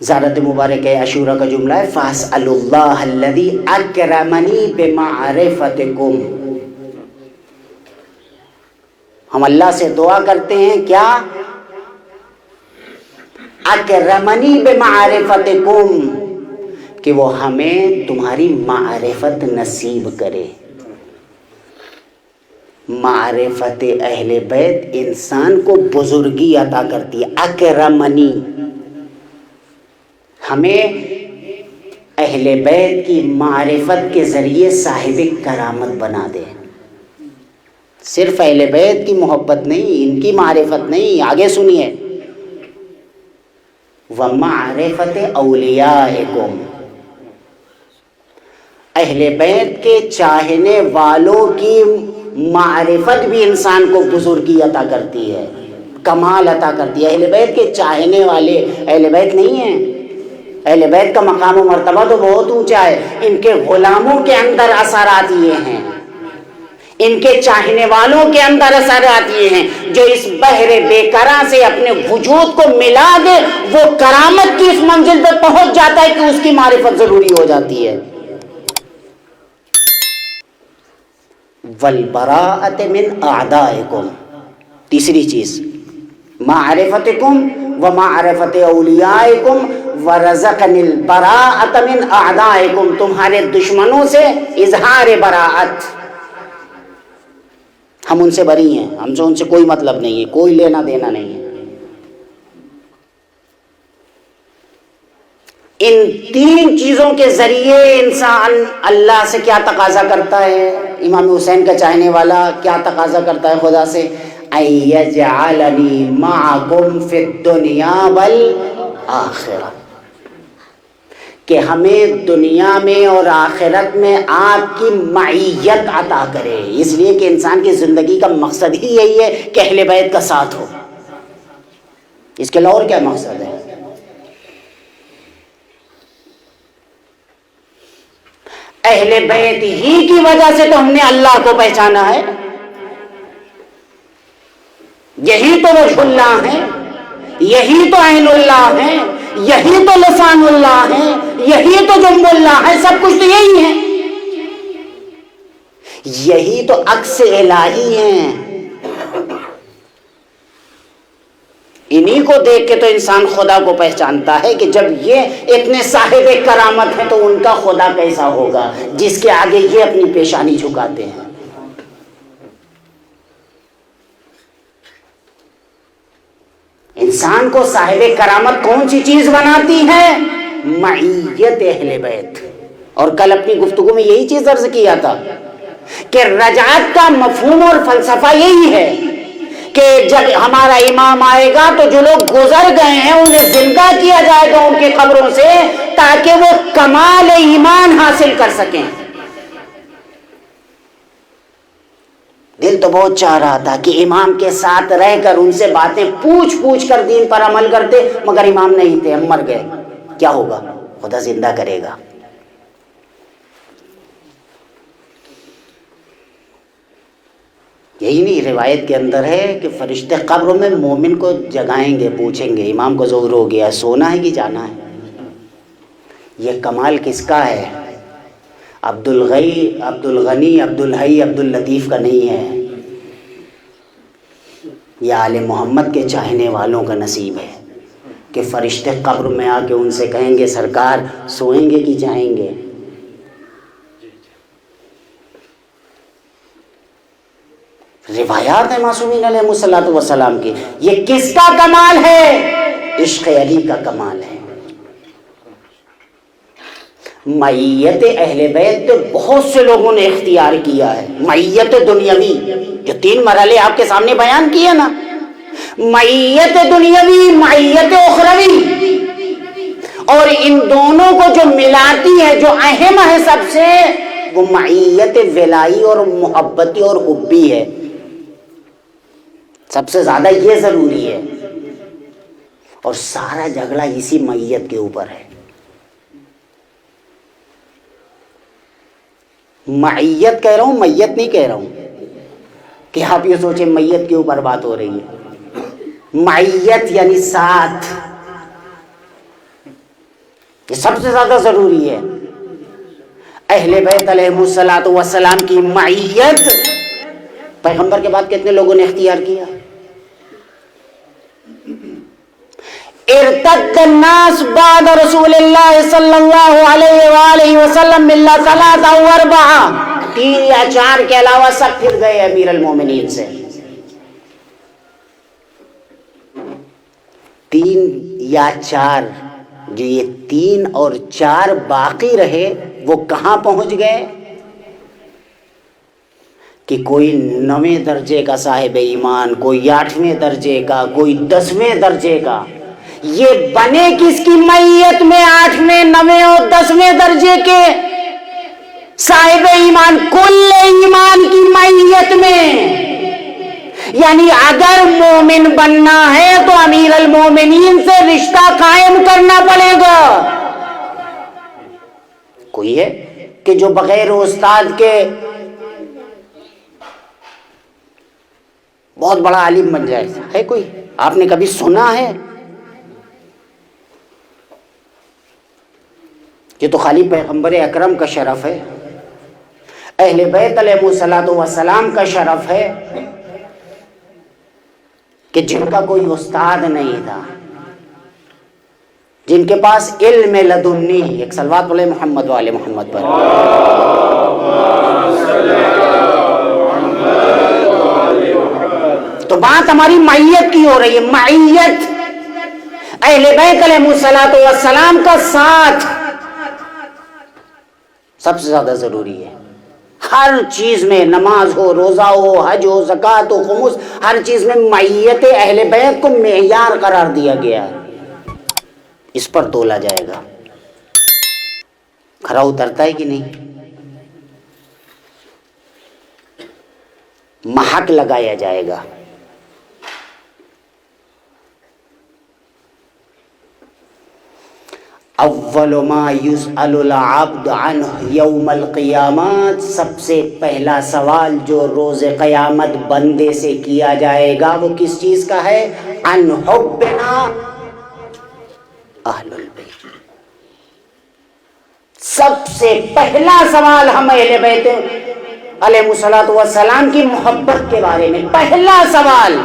زیارت مبارک عاشورہ کا جملہ ہے فَاسْأَلُوا اللَّهَ الَّذِي أَكْرَمَنِي بِمَعْرِفَتِكُمْ۔ ہم اللہ سے دعا کرتے ہیں کیا؟ اکرمنی بمعرفتکم، کہ وہ ہمیں تمہاری معرفت نصیب کرے۔ معرفت اہل بیت انسان کو بزرگی عطا کرتی ہے۔ اکرمنی، ہمیں اہل بیت کی معرفت کے ذریعے صاحب کرامت بنا دے۔ صرف اہل بیت کی محبت نہیں، ان کی معرفت نہیں، آگے سنیے وَمَعْرِفَتِ أَوْلِيَائِكُمْ، اہل بیت کے چاہنے والوں کی معرفت بھی انسان کو بزرگی عطا کرتی ہے، کمال عطا کرتی ہے۔ اہل بیت کے چاہنے والے اہل بیت نہیں ہیں، اہل بیت کا مقام و مرتبہ تو بہت اونچا ہے، ان کے غلاموں کے اندر اثرات یہ ہیں، ان کے چاہنے والوں کے اندر اثرات یہ ہیں، جو اس بحر بے کراں سے اپنے وجود کو ملا دے وہ کرامت کی اس منزل پہ پہنچ جاتا ہے کہ اس کی معرفت ضروری ہو جاتی ہے۔ وَالْبَرَاءَةِ مِنْ أَعْدَائِكُمْ، تیسری چیز معرفتکم ومعرفت اولیائکم ورزقنی البراءۃ من اعدائکم، تمہارے دشمنوں سے اظہار براءت، ہم ان سے بری ہیں، ہم سے ان سے کوئی مطلب نہیں ہے، کوئی لینا دینا نہیں ہے۔ ان تین چیزوں کے ذریعے انسان اللہ سے کیا تقاضا کرتا ہے؟ امام حسین کا چاہنے والا کیا تقاضا کرتا ہے خدا سے؟ ان یجعلنی معکم فی الدنیا والآخرہ، کہ ہمیں دنیا میں اور آخرت میں آپ کی معیت عطا کرے۔ اس لیے کہ انسان کی زندگی کا مقصد ہی یہی ہے کہ اہل بیت کا ساتھ ہو، اس کے علاوہ اور کیا مقصد ہے؟ اہل بیت ہی کی وجہ سے تو ہم نے اللہ کو پہچانا ہے، یہی تو وجہ اللہ ہے، یہی تو عین اللہ ہے، یہی تو لسان اللہ ہے، یہی تو جنب اللہ ہے، سب کچھ تو یہی ہے، یہی تو عکس الہی ہیں۔ انہی کو دیکھ کے تو انسان خدا کو پہچانتا ہے کہ جب یہ اتنے صاحب کرامت ہیں تو ان کا خدا کیسا ہوگا جس کے آگے یہ اپنی پیشانی جھکاتے ہیں۔ انسان کو صاحب کرامت کون سی چیز بناتی ہے؟ معیت اہل بیت۔ اور کل اپنی گفتگو میں یہی چیز عرض کیا تھا کہ رجعت کا مفہوم اور فلسفہ یہی ہے کہ جب ہمارا امام آئے گا تو جو لوگ گزر گئے ہیں انہیں زندہ کیا جائے گا ان کے قبروں سے، تاکہ وہ کمال ایمان حاصل کر سکیں۔ دل تو بہت چاہ رہا تھا کہ امام کے ساتھ رہ کر ان سے باتیں پوچھ کر دین پر عمل کرتے، مگر امام نہیں تھے، ہم مر گئے، کیا ہوگا؟ خدا زندہ کرے گا۔ یہی نہیں، روایت کے اندر ہے کہ فرشتے قبر میں مومن کو جگائیں گے، پوچھیں گے امام کو ظہور ہو گیا، سونا ہے کہ جانا ہے؟ یہ کمال کس کا ہے؟ عبد الغنی، عبد الحی، عبد اللطیف کا نہیں ہے، یہ آل محمد کے چاہنے والوں کا نصیب ہے کہ فرشتے قبر میں آ کے ان سے کہیں گے سرکار سوئیں گے کہ جائیں گے؟ روایات ہیں معصومین علیہ الصلوۃ والسلام کی. یہ کس کا کمال ہے؟ عشق علی کا کمال ہے. معیت اہل بیت تو بہت سے لوگوں نے اختیار کیا ہے. معیت دنیاوی جو 3 مرحلے آپ کے سامنے بیان کیے نا، معیت دنیاوی، معیت اخروی، اور ان دونوں کو جو ملاتی ہے، جو اہم ہے سب سے، وہ معیت ولائی اور محبتی اور حبی ہے. سب سے زیادہ یہ ضروری ہے، اور سارا جھگڑا اسی معیت کے اوپر ہے. معیت کہہ رہا ہوں، میت نہیں کہہ رہا ہوں کہ آپ یہ سوچیں میت کے اوپر بات ہو رہی ہے. معیت یعنی ساتھ، یہ سب سے زیادہ ضروری ہے. اہل بیت علیہ الصلوۃ والسلام کی معیت پیغمبر کے بعد کتنے لوگوں نے اختیار کیا؟ ارتد الناس بعد رسول اللہ صلی اللہ علیہ وآلہ وسلم الا 3 و 4، 3 یا 4 کے علاوہ سب پھر گئے امیر المومنین سے. 3 یا 4، جو یہ 3 اور 4 باقی رہے وہ کہاں پہنچ گئے کہ کوئی 9ویں درجے کا صاحب ایمان، کوئی 8ویں درجے کا، کوئی 10ویں درجے کا. یہ بنے کس کی معیت میں؟ 8ویں 9ویں اور 10ویں درجے کے صاحب ایمان، کل ایمان کی معیت میں. یعنی اگر مومن بننا ہے تو امیر المومنین سے رشتہ قائم کرنا پڑے گا. کوئی ہے کہ جو بغیر استاد کے بہت بڑا عالم بن جائے؟ ہے کوئی؟ آپ نے کبھی سنا ہے؟ یہ تو خالی پیغمبر اکرم کا شرف ہے، اہل بیت علیہ الصلوۃ والسلام کا شرف ہے کہ جن کا کوئی استاد نہیں تھا، جن کے پاس علم لدنی. ایک صلوات علی محمد و آل محمد پر. تو بات ہماری معیت کی ہو رہی ہے. معیت اہل بیت علیہ الصلوۃ والسلام کا ساتھ سب سے زیادہ ضروری ہے. ہر چیز میں، نماز ہو، روزہ ہو، حج ہو، زکوٰۃ ہو، خمس، ہر چیز میں معیت اہل بیت کو معیار قرار دیا گیا ہے. اس پر تولا جائے گا. کھرا اترتا ہے کہ نہیں؟ محک لگایا جائے گا. اول ما یسأل العبد عنہ یوم القیامت، سب سے پہلا سوال جو روز قیامت بندے سے کیا جائے گا وہ کس چیز کا ہے؟ عن حبنا اہل البیت. سب سے پہلا سوال ہم اہل بیت علیہ الصلوۃ والسلام کی محبت کے بارے میں، پہلا سوال.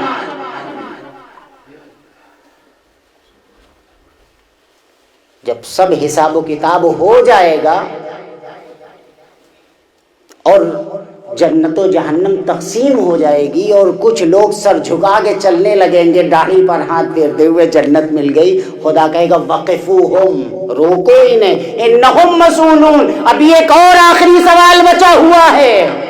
جب سب حساب و کتاب ہو جائے گا اور جنت و جہنم تقسیم ہو جائے گی اور کچھ لوگ سر جھکا کے چلنے لگیں گے داڑھی پر ہاتھ پھیرتے ہوئے، جنت مل گئی. خدا کہے گا وقفوہم، روکو انہیں، انہم مسئولون. ابھی ایک اور آخری سوال بچا ہوا ہے.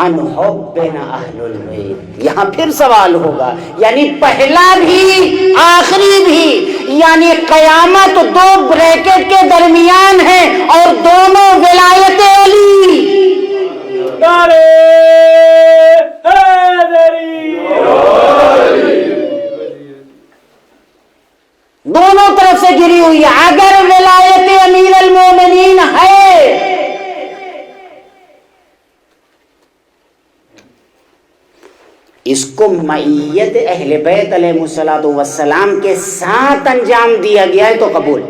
عن حبنا اہل البیت. یہاں پھر سوال ہوگا، یعنی پہلا بھی آخری بھی، یعنی قیامت 2 بریکٹ کے درمیان ہے اور دونوں ولایت علی. دونوں طرف سے گری ہوئی ہے. اگر ولایت امیر المومنین ہے اس کو معیت اہل بیت علیہ الصلوۃ والسلام کے ساتھ انجام دیا گیا ہے تو قبول.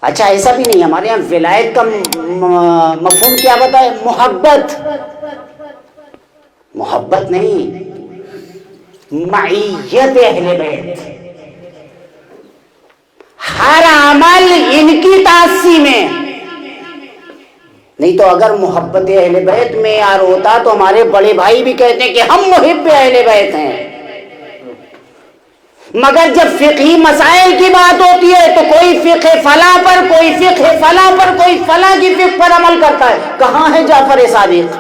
اچھا ایسا بھی نہیں، ہمارے یہاں ولایت کا مفہوم کیا بتائے؟ محبت. محبت نہیں، معیت اہل بیت. ہر عمل ان کی تاسی میں، نہیں تو اگر محبت اہل بیت معیار ہوتا تو ہمارے بڑے بھائی بھی کہتے ہیں کہ ہم محب اہل بیت ہیں، مگر جب فقہی مسائل کی بات ہوتی ہے تو کوئی فقہ فلاں پر، کوئی فقہ فلاں پر، کوئی فلاں کی فقہ پر عمل کرتا ہے۔ کہاں ہے جعفر صادق؟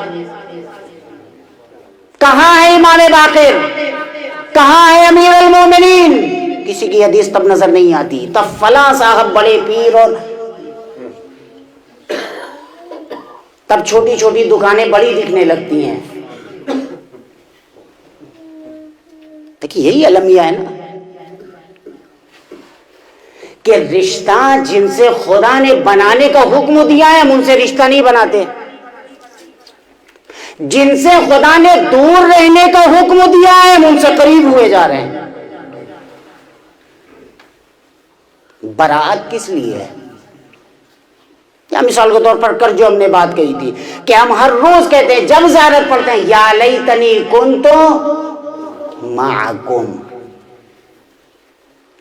کہاں ہے امام باقر؟ کہاں ہے امیر المومنین؟ کسی کی حدیث تب نظر نہیں آتی، تب فلاں صاحب بڑے پیر، اور تب چھوٹی چھوٹی دکانیں بڑی دکھنے لگتی ہیں۔ دیکھیے یہی المیہ ہے نا کہ رشتہ جن سے خدا نے بنانے کا حکم دیا ہے ہم ان سے رشتہ نہیں بناتے، جن سے خدا نے دور رہنے کا حکم دیا ہے ہم ان سے قریب ہوئے جا رہے ہیں۔ برات کس لیے ہے؟ یا مثال کے طور پر کر جو ہم نے بات کہی تھی کہ ہم ہر روز کہتے ہیں جب زیارت پڑھتے ہیں یا لیتنی کنت معکم،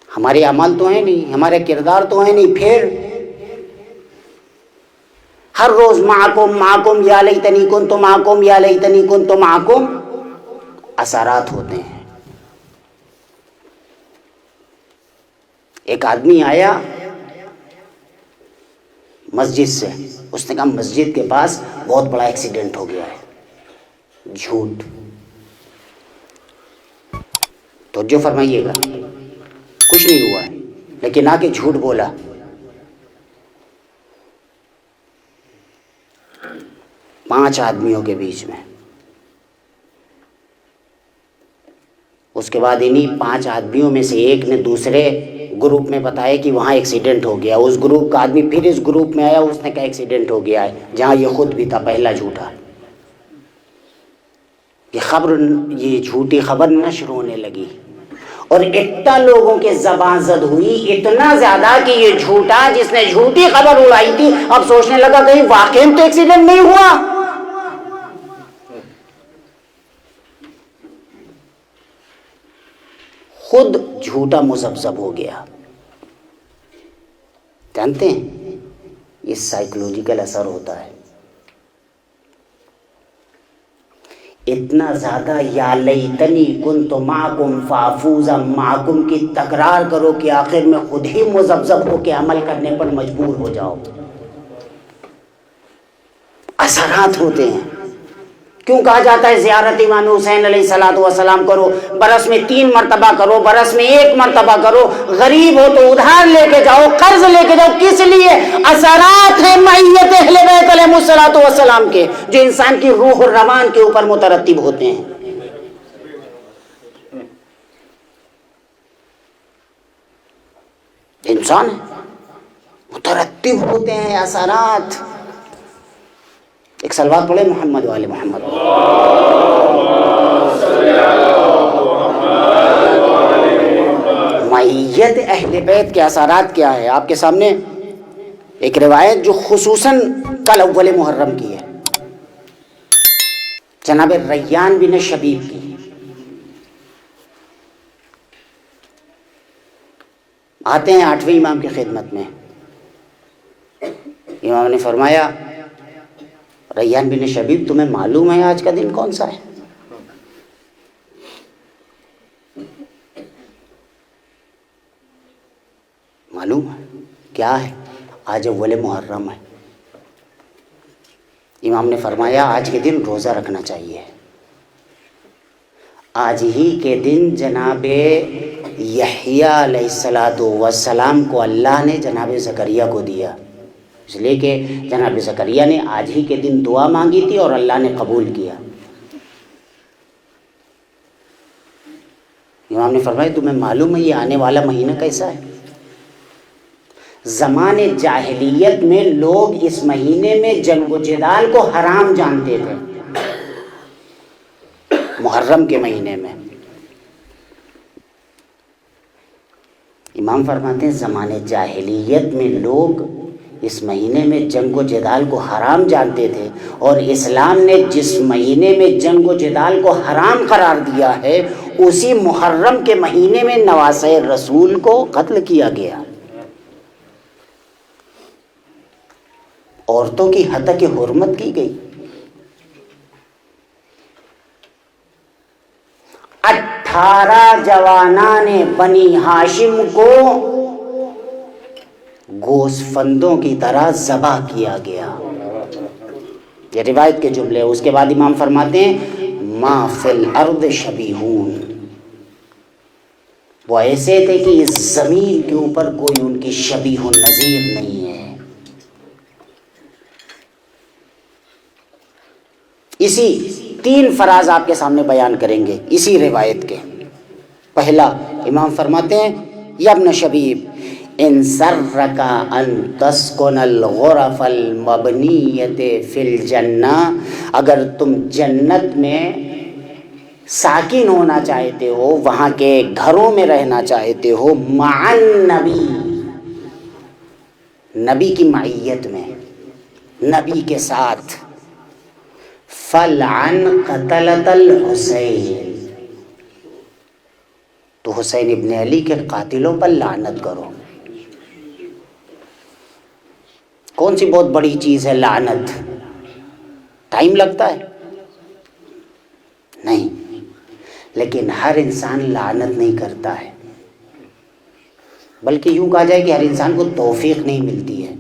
ہمارے عمل تو ہیں نہیں، ہمارے کردار تو ہیں نہیں، پھر ہر روز معکم معکم یا لیتنی کنت معکم یا لیتنی کنت معکم اثرات ہوتے ہیں۔ ایک آدمی آیا مسجد سے، اس نے کہا مسجد کے پاس بہت بڑا ایکسیڈنٹ ہو گیا ہے۔ جھوٹ، توجہ فرمائیے گا، کچھ نہیں ہوا ہے لیکن آ کے جھوٹ بولا۔ پانچ آدمیوں کے بیچ میں، اس کے بعد انہی پانچ آدمیوں میں سے ایک نے دوسرے گروپ میں بتایا کہ وہاں ایکسیڈنٹ ہو گیا، اس گروپ کا آدمی پھر اس گروپ میں آیا، اس نے کہا ایکسیڈنٹ ہو گیا ہے، جہاں یہ خود بھی تھا، پہلا جھوٹا۔ یہ جھوٹی خبر نشر ہونے لگی اور اتنا لوگوں کے زبان زد ہوئی، اتنا زیادہ کہ یہ جھوٹا جس نے جھوٹی خبر اڑائی تھی اب سوچنے لگا کہیں واقعی تو ایکسیڈنٹ نہیں ہوا۔ خود جھوٹا مذبذب ہو گیا۔ جانتے ہیں یہ سائیکولوجیکل اثر ہوتا ہے۔ اتنا زیادہ یا لیتنی کنت معکم فافوز معکم کی تکرار کرو کہ آخر میں خود ہی مذبذب ہو کے عمل کرنے پر مجبور ہو جاؤ۔ اثرات ہوتے ہیں۔ کیوں کہا جاتا ہے زیارت امام حسین علیہ السلام کرو، برس میں 3 مرتبہ کرو، برس میں 1 مرتبہ کرو، غریب ہو تو ادھار لے کے جاؤ، قرض لے کے جاؤ، کس لیے؟ اثرات ہیں معیت اہل بیت علیہ السلام کے، جو انسان کی روح اور روان کے اوپر مترتب ہوتے ہیں۔ انسان مترتب ہوتے ہیں اثرات۔ ایک صلوات پڑھے محمد والے محمد۔ معیت اہل بیت کے اثرات کیا ہے؟ آپ کے سامنے ایک روایت جو خصوصاً کل اول محرم کی ہے، جناب ریان بن شبیب کی۔ آتے ہیں 8ویں امام کی خدمت میں، امام نے فرمایا ریان بن شبیب تمہیں معلوم ہے آج کا دن کون سا ہے؟ معلوم ہے کیا ہے؟ آج اول محرم ہے۔ امام نے فرمایا آج کے دن روزہ رکھنا چاہیے۔ آج ہی کے دن جناب یحییٰ علیہ السلام کو اللہ نے جناب زکریا کو دیا، اس لیے کہ جناب زکریا نے آج ہی کے دن دعا مانگی تھی اور اللہ نے قبول کیا۔ امام نے فرمایا تمہیں معلوم ہے یہ آنے والا مہینہ کیسا ہے؟ زمان جاہلیت میں لوگ اس مہینے میں جنگ و جدال کو حرام جانتے تھے، محرم کے مہینے میں۔ امام فرماتے ہیں زمان جاہلیت میں لوگ اس مہینے میں جنگ و جدال کو حرام جانتے تھے، اور اسلام نے جس مہینے میں جنگ و جدال کو حرام قرار دیا ہے اسی محرم کے مہینے میں نواسۂ رسول کو قتل کیا گیا۔ عورتوں کی ہتک حرمت کی گئی. 18 جوانان بنی ہاشم کو گوسفندوں کی طرح ذبح کیا گیا. یہ روایت کے جملے. اس کے بعد امام فرماتے ہیں ما فی الارض شبیہون، وہ ایسے تھے کہ اس زمین کے اوپر کوئی ان کی شبیہ و نظیر نہیں ہے. اسی 3 فراز آپ کے سامنے بیان کریں گے اسی روایت کے. پہلا، امام فرماتے ہیں یا ابن شبیب ان سرک ان تسکن الغرف المبنیۃ فی الجنہ، اگر تم جنت میں ساکن ہونا چاہتے ہو، وہاں کے گھروں میں رہنا چاہتے ہو، مع النبی، نبی کی معیت میں، نبی کے ساتھ، فلعن قتلۃ الحسین، تو حسین ابن علی کے قاتلوں پر لعنت کرو. کون سی بہت بڑی چیز ہے لعنت؟ ٹائم لگتا ہے؟ نہیں، لیکن ہر انسان لعنت نہیں کرتا ہے، بلکہ یوں کہا جائے کہ ہر انسان کو توفیق نہیں ملتی ہے.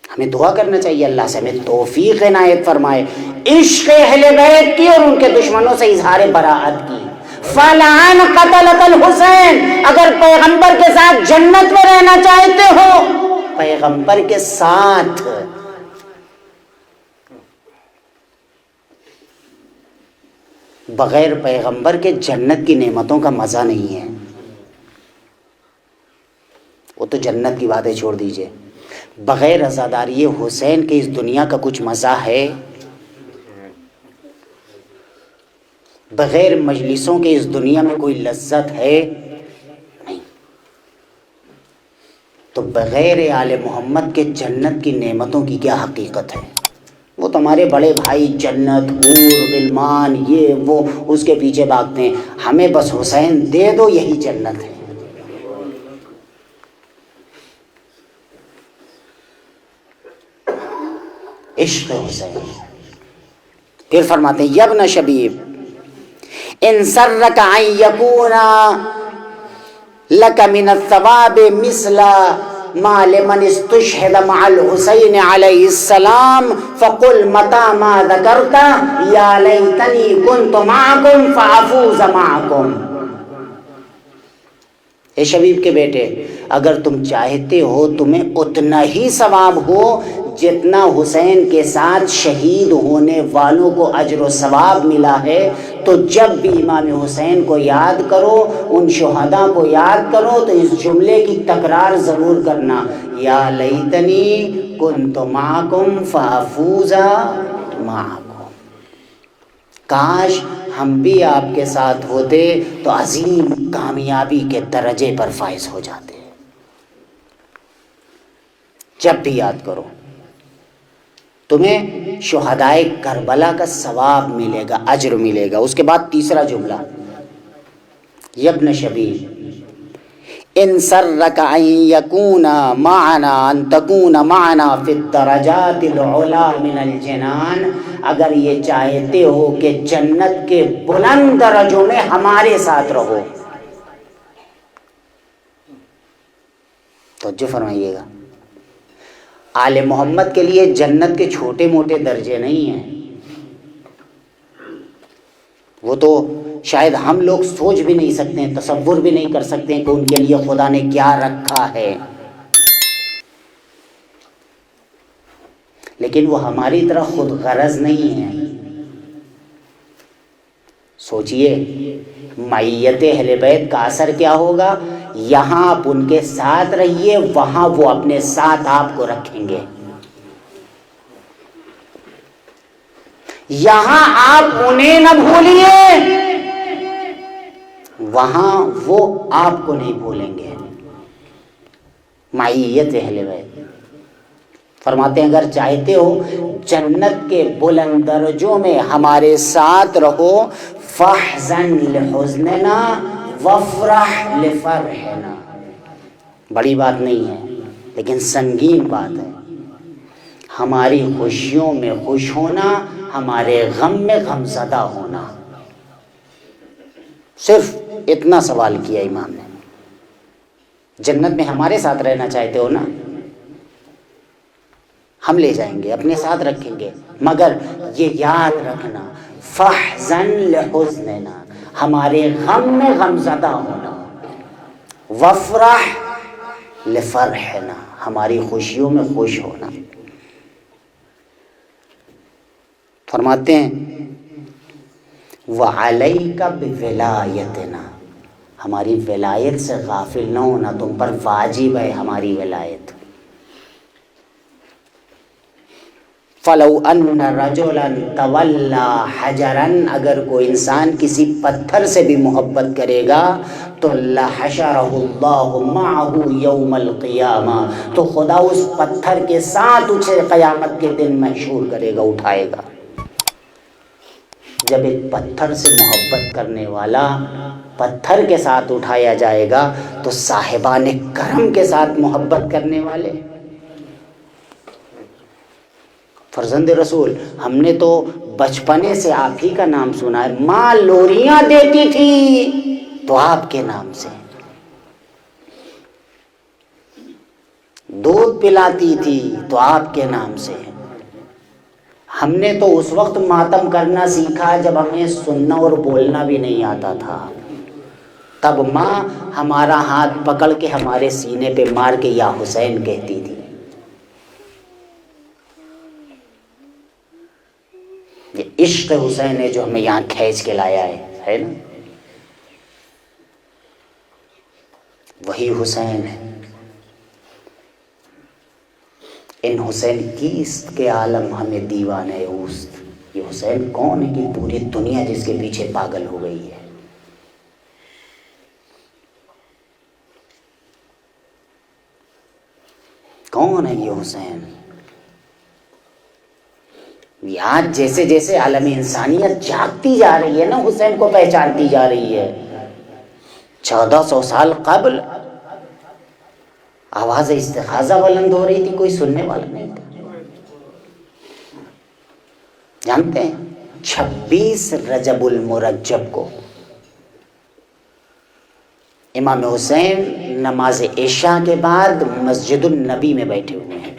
ہمیں دعا کرنا چاہیے اللہ سے ہمیں توفیق عنایت فرمائے عشق اہل بیت کی اور ان کے دشمنوں سے اظہار براءت کی. فلعن قتلۃ الحسین، اگر پیغمبر کے ساتھ جنت میں رہنا چاہتے ہو، پیغمبر کے ساتھ، بغیر پیغمبر کے جنت کی نعمتوں کا مزہ نہیں ہے. وہ تو جنت کی باتیں چھوڑ دیجئے، بغیر عزاداری حسین کے اس دنیا کا کچھ مزہ ہے؟ بغیر مجلسوں کے اس دنیا میں کوئی لذت ہے؟ نہیں. تو بغیر آل محمد کے جنت کی نعمتوں کی کیا حقیقت ہے؟ وہ تمہارے بڑے بھائی جنت، حور، غلمان، یہ وہ اس کے پیچھے بھاگتے ہیں، ہمیں بس حسین دے دو، یہی جنت ہے. عشق حسین. پھر فرماتے ہیں یا ابن شبیب ان سرک ان یکون لک من الثواب مثل ما لمن استشهد مع الحسین علیہ السلام فقل متى ما ذکرت یا لیتنی کنت معکم فافوز معکم. اے شبیب کے بیٹے، اگر تم چاہتے ہو تمہیں اتنا ہی ثواب ہو جتنا حسین کے ساتھ شہید ہونے والوں کو اجر و ثواب ملا ہے، تو جب بھی امام حسین کو یاد کرو، ان شہداء کو یاد کرو، تو اس جملے کی تکرار ضرور کرنا، یا لیتنی کنت معکم فافوز معکم. کاش ہم بھی آپ کے ساتھ ہوتے تو عظیم کامیابی کے درجے پر فائز ہو جاتے. جب بھی یاد کرو تمہیں شہدائے کربلا کا ثواب ملے گا، اجر ملے گا. اس کے بعد تیسرا جملہ یا ابن شبیب ان سرک ان یکون معنا ان تکون معنا فی الدرجات العلا من الجنان، اگر یہ چاہتے ہو کہ جنت کے بلند درجوں میں ہمارے ساتھ رہو. توجہ فرمائیے گا، آل محمد کے لیے جنت کے چھوٹے موٹے درجے نہیں ہیں. وہ تو شاید ہم لوگ سوچ بھی نہیں سکتے ہیں، تصور بھی نہیں کر سکتے ہیں کہ ان کے لیے خدا نے کیا رکھا ہے. لیکن وہ ہماری طرح خود غرض نہیں ہے. سوچئے معیت اہل بیت کا اثر کیا ہوگا. یہاں آپ ان کے ساتھ رہیے، وہاں وہ اپنے ساتھ آپ کو رکھیں گے. یہاں آپ انہیں نہ بھولیے، وہاں وہ آپ کو نہیں بھولیں گے. معیت اہل بیت. فرماتے ہیں اگر چاہتے ہو جنت کے بلند درجوں میں ہمارے ساتھ رہو، فاحزن لحزننا وافرح لفرحنا. بڑی بات نہیں ہے، لیکن سنگین بات ہے، ہماری خوشیوں میں خوش ہونا، ہمارے غم میں غم زدہ ہونا۔ صرف اتنا سوال کیا امام نے۔ جنت میں ہمارے ساتھ رہنا چاہتے ہو نا، ہم لے جائیں گے، اپنے ساتھ رکھیں گے، مگر یہ یاد رکھنا فاحزن لحزننا، ہمارے غم میں غم زدہ ہونا، وافرح لفرحنا، ہماری خوشیوں میں خوش ہونا۔ فرماتے ہیں وعلیک بولایتنا، ہماری ولایت سے غافل نہ ہونا، تم پر واجب ہے ہماری ولایت۔ فلو ان رجلا تولا حجرا، اگر کوئی انسان کسی پتھر سے بھی محبت کرے گا تو لحشرہ اللہ معہ یوم القیامہ، تو خدا اس پتھر کے ساتھ اسے قیامت کے دن محشور کرے گا، اٹھائے گا۔ جب ایک پتھر سے محبت کرنے والا پتھر کے ساتھ اٹھایا جائے گا تو صاحبان کرم کے ساتھ محبت کرنے والے، فرزند رسول، ہم نے تو بچپنے سے آپ ہی کا نام سنا ہے، ماں لوریاں دیتی تھی تو آپ کے نام سے، دودھ پلاتی تھی تو آپ کے نام سے۔ ہم نے تو اس وقت ماتم کرنا سیکھا جب ہمیں سننا اور بولنا بھی نہیں آتا تھا، تب ماں ہمارا ہاتھ پکڑ کے ہمارے سینے پہ مار کے یا حسین کہتی تھی۔ یہ عشق حسین ہے جو ہمیں یہاں کھینچ کے لایا ہے نا، وہی حسین ہے۔ ان حسین کیست کے عالم ہمیں دیوانے اوست، یہ حسین کون ہے کہ پوری دنیا جس کے پیچھے پاگل ہو گئی ہے۔ کون ہے یہ حسین؟ آج جیسے جیسے عالم انسانیت جاگتی جا رہی ہے نا، حسین کو پہچانتی جا رہی ہے۔ 1400 سال قبل آواز استغاثہ بلند ہو رہی تھی، کوئی سننے والا نہیں تھا۔ جانتے ہیں 26 رجب المرجب کو امام حسین نماز عشاء کے بعد مسجد النبی میں بیٹھے ہوئے ہیں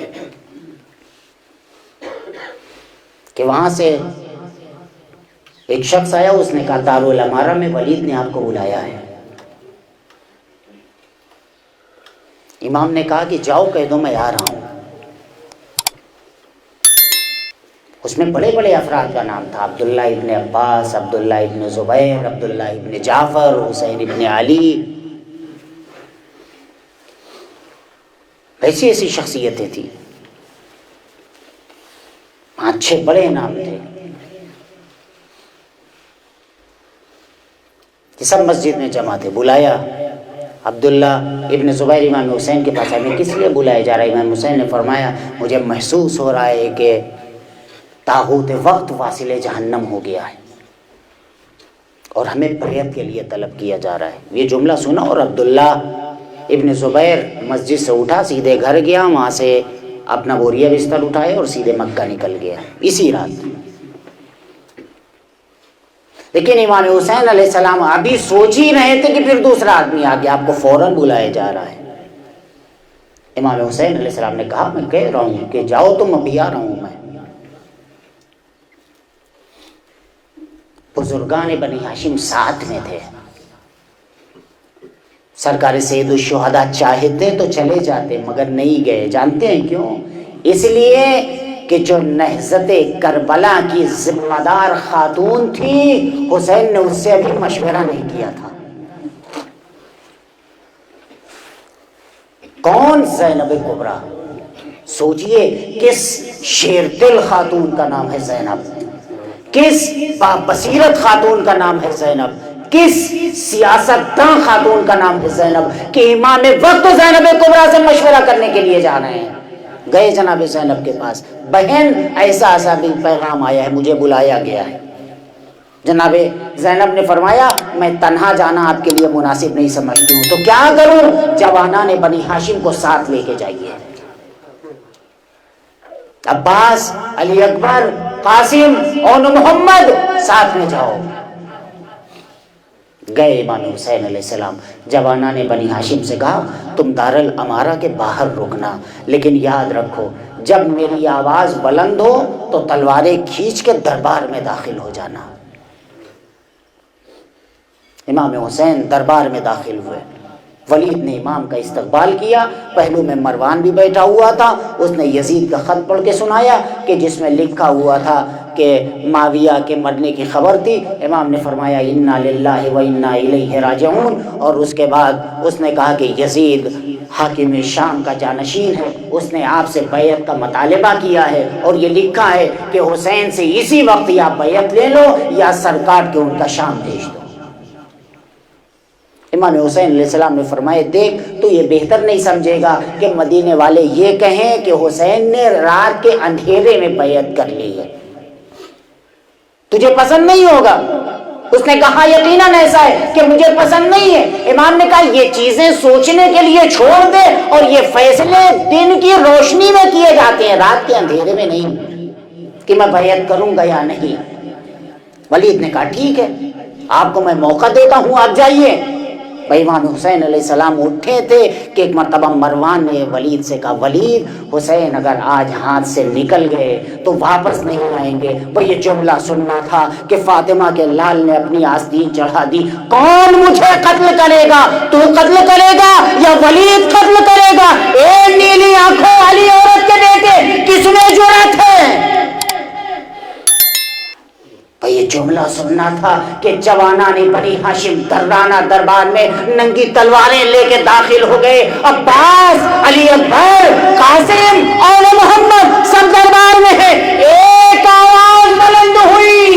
کہ وہاں سے ایک شخص آیا، اس نے کہا دارالامارہ میں ولید نے آپ کو بلایا ہے۔ امام نے کہا کہ جاؤ کہہ دو میں آ رہا ہوں۔ اس میں بڑے بڑے افراد کا نام تھا، عبداللہ ابن عباس، عبداللہ ابن زبیر، عبداللہ ابن جعفر، حسین ابن علی، ایسی ایسی شخصیتیں تھیں، اچھے بڑے نام تھے۔ یہ سب مسجد میں جمع تھے۔ بلایا عبداللہ ابن زبیر امام حسین کے پاس، ہمیں کس لیے بلایا جا رہا ہے؟ امام حسین نے فرمایا مجھے محسوس ہو رہا ہے کہ طاغوت وقت واصل جہنم ہو گیا ہے اور ہمیں بیعت کے لیے طلب کیا جا رہا ہے۔ یہ جملہ سنا اور عبداللہ ابن زبیر مسجد سے اٹھا، سیدھے گھر گیا، وہاں سے اپنا بوریا بستر اٹھائے اور سیدھے مکہ نکل گیا اسی رات۔ لیکن امام حسین علیہ السلام ابھی سوچ ہی رہے تھے کہ پھر دوسرا آدمی آ گیا، آپ کو فوراً بلایا جا رہا ہے۔ امام حسین علیہ السلام نے کہا میں کہہ رہا ہوں کہ جاؤ تم، ابھی آ رہا ہوں میں۔ بزرگان بنی ہاشم ساتھ میں تھے، سرکار سید الشہداء چاہتے تو چلے جاتے مگر نہیں گئے۔ جانتے ہیں کیوں؟ اس لیے کہ جو نہضت کربلا کی ذمہ دار خاتون تھی، حسین نے اس سے ابھی مشورہ نہیں کیا تھا۔ کون؟ زینب کبریٰ۔ سوچئے کس شیر دل خاتون کا نام ہے زینب، کس بصیرت خاتون کا نام ہے زینب، کس سیاست داں خاتون کا نام ہے زینب، کہ امام وقت زینب کبریٰ سے مشورہ کرنے کے لیے جا رہے ہیں۔ گئے جناب زینب کے پاس، بہن ایسا ایسا بھی پیغام آیا ہے، مجھے بلایا گیا ہے۔ جناب زینب نے فرمایا میں تنہا جانا آپ کے لیے مناسب نہیں سمجھتی ہوں، تو کیا کروں؟ جوانان بنی ہاشم کو ساتھ لے کے جائیے، عباس، علی اکبر، قاسم اور محمد ساتھ میں جاؤ۔ گئے امام حسین علیہ السلام، جوانان بنی ہاشم سے کہا تم دارالامارہ کے باہر رکنا، لیکن یاد رکھو جب میری آواز بلند ہو تو تلواریں کھینچ کے دربار میں داخل ہو جانا۔ امام حسین دربار میں داخل ہوئے، ولید نے امام کا استقبال کیا، پہلو میں مروان بھی بیٹھا ہوا تھا، اس نے یزید کا خط پڑھ کے سنایا کہ جس میں لکھا ہوا تھا کہ معاویہ کے مرنے کی خبر تھی۔ امام نے فرمایا انا للہ و انا الیہ راجعون، اور اس کے بعد اس نے کہا کہ یزید حاکم شام کا جانشین ہے، اس نے آپ سے بیعت کا مطالبہ کیا ہے اور یہ لکھا ہے کہ حسین سے اسی وقت یا بیعت لے لو یا سر کاٹ کے ان کا شام بھیج دو۔ امام حسین علیہ السلام نے فرمایا دیکھ تو یہ بہتر نہیں سمجھے گا کہ مدینے والے یہ کہیں کہ حسین نے رات کے اندھیرے میں بیعت کر لی ہے، تجھے پسند نہیں ہوگا؟ اس نے کہا یقیناً ایسا ہے کہ مجھے پسند نہیں ہے۔ امام نے کہا یہ چیزیں سوچنے کے لیے چھوڑ دے، اور یہ فیصلے دن کی روشنی میں کیے جاتے ہیں، رات کے اندھیرے میں نہیں کہ میں بیعت کروں گا یا نہیں۔ ولید نے کہا ٹھیک ہے آپ کو میں موقع دیتا ہوں، آپ جائیے۔ بھائی امام حسین علیہ السلام اٹھے تھے کہ ایک مرتبہ مروان نے ولید سے کہا ولید حسین اگر آج ہاتھ سے نکل گئے تو واپس نہیں آئیں گے۔ وہ یہ جملہ سننا تھا کہ فاطمہ کے لال نے اپنی آستین چڑھا دی، کون مجھے قتل کرے گا؟ تو قتل کرے گا یا ولید قتل کرے گا؟ اے نیلی آنکھوں والی عورت کے بیٹے کس میں جرأت ہے؟ یہ جملہ سننا تھا کہ جوانان بنی ہاشم درانہ دربار میں ننگی تلواریں لے کے داخل ہو گئے، عباس، علی اکبر، قاسم اور محمد سب دربار میں ہے۔ ایک آواز بلند ہوئی،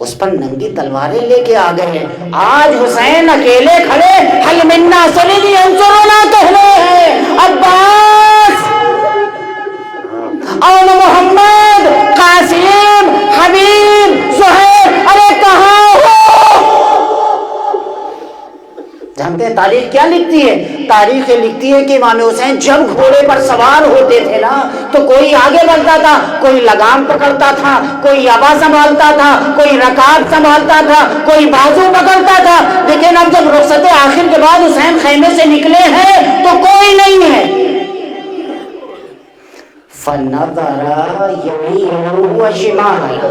اس پر ننگی تلواریں لے کے آ گئے۔ آج حسین اکیلے کھڑے حل منا سلیلی انصرنا کہنے ہیں، عباس اور محمد، قاسم، حبیب، زہیر، ارے کہاں ہو؟ جانتے ہیں تاریخ کیا لکھتی ہے؟ تاریخ لکھتی ہے کہ امام حسین جب گھوڑے پر سوار ہوتے تھے نا تو کوئی آگے بڑھتا تھا، کوئی لگام پکڑتا تھا، کوئی ابا سنبھالتا تھا، کوئی رکاب سنبھالتا تھا، کوئی بازو پکڑتا تھا، لیکن اب جب رخصت آخر کے بعد حسین خیمے سے نکلے ہیں تو کوئی نہیں ہے۔ فَنَظَرَ يَمِينَهُ وَشِمَالَهُ،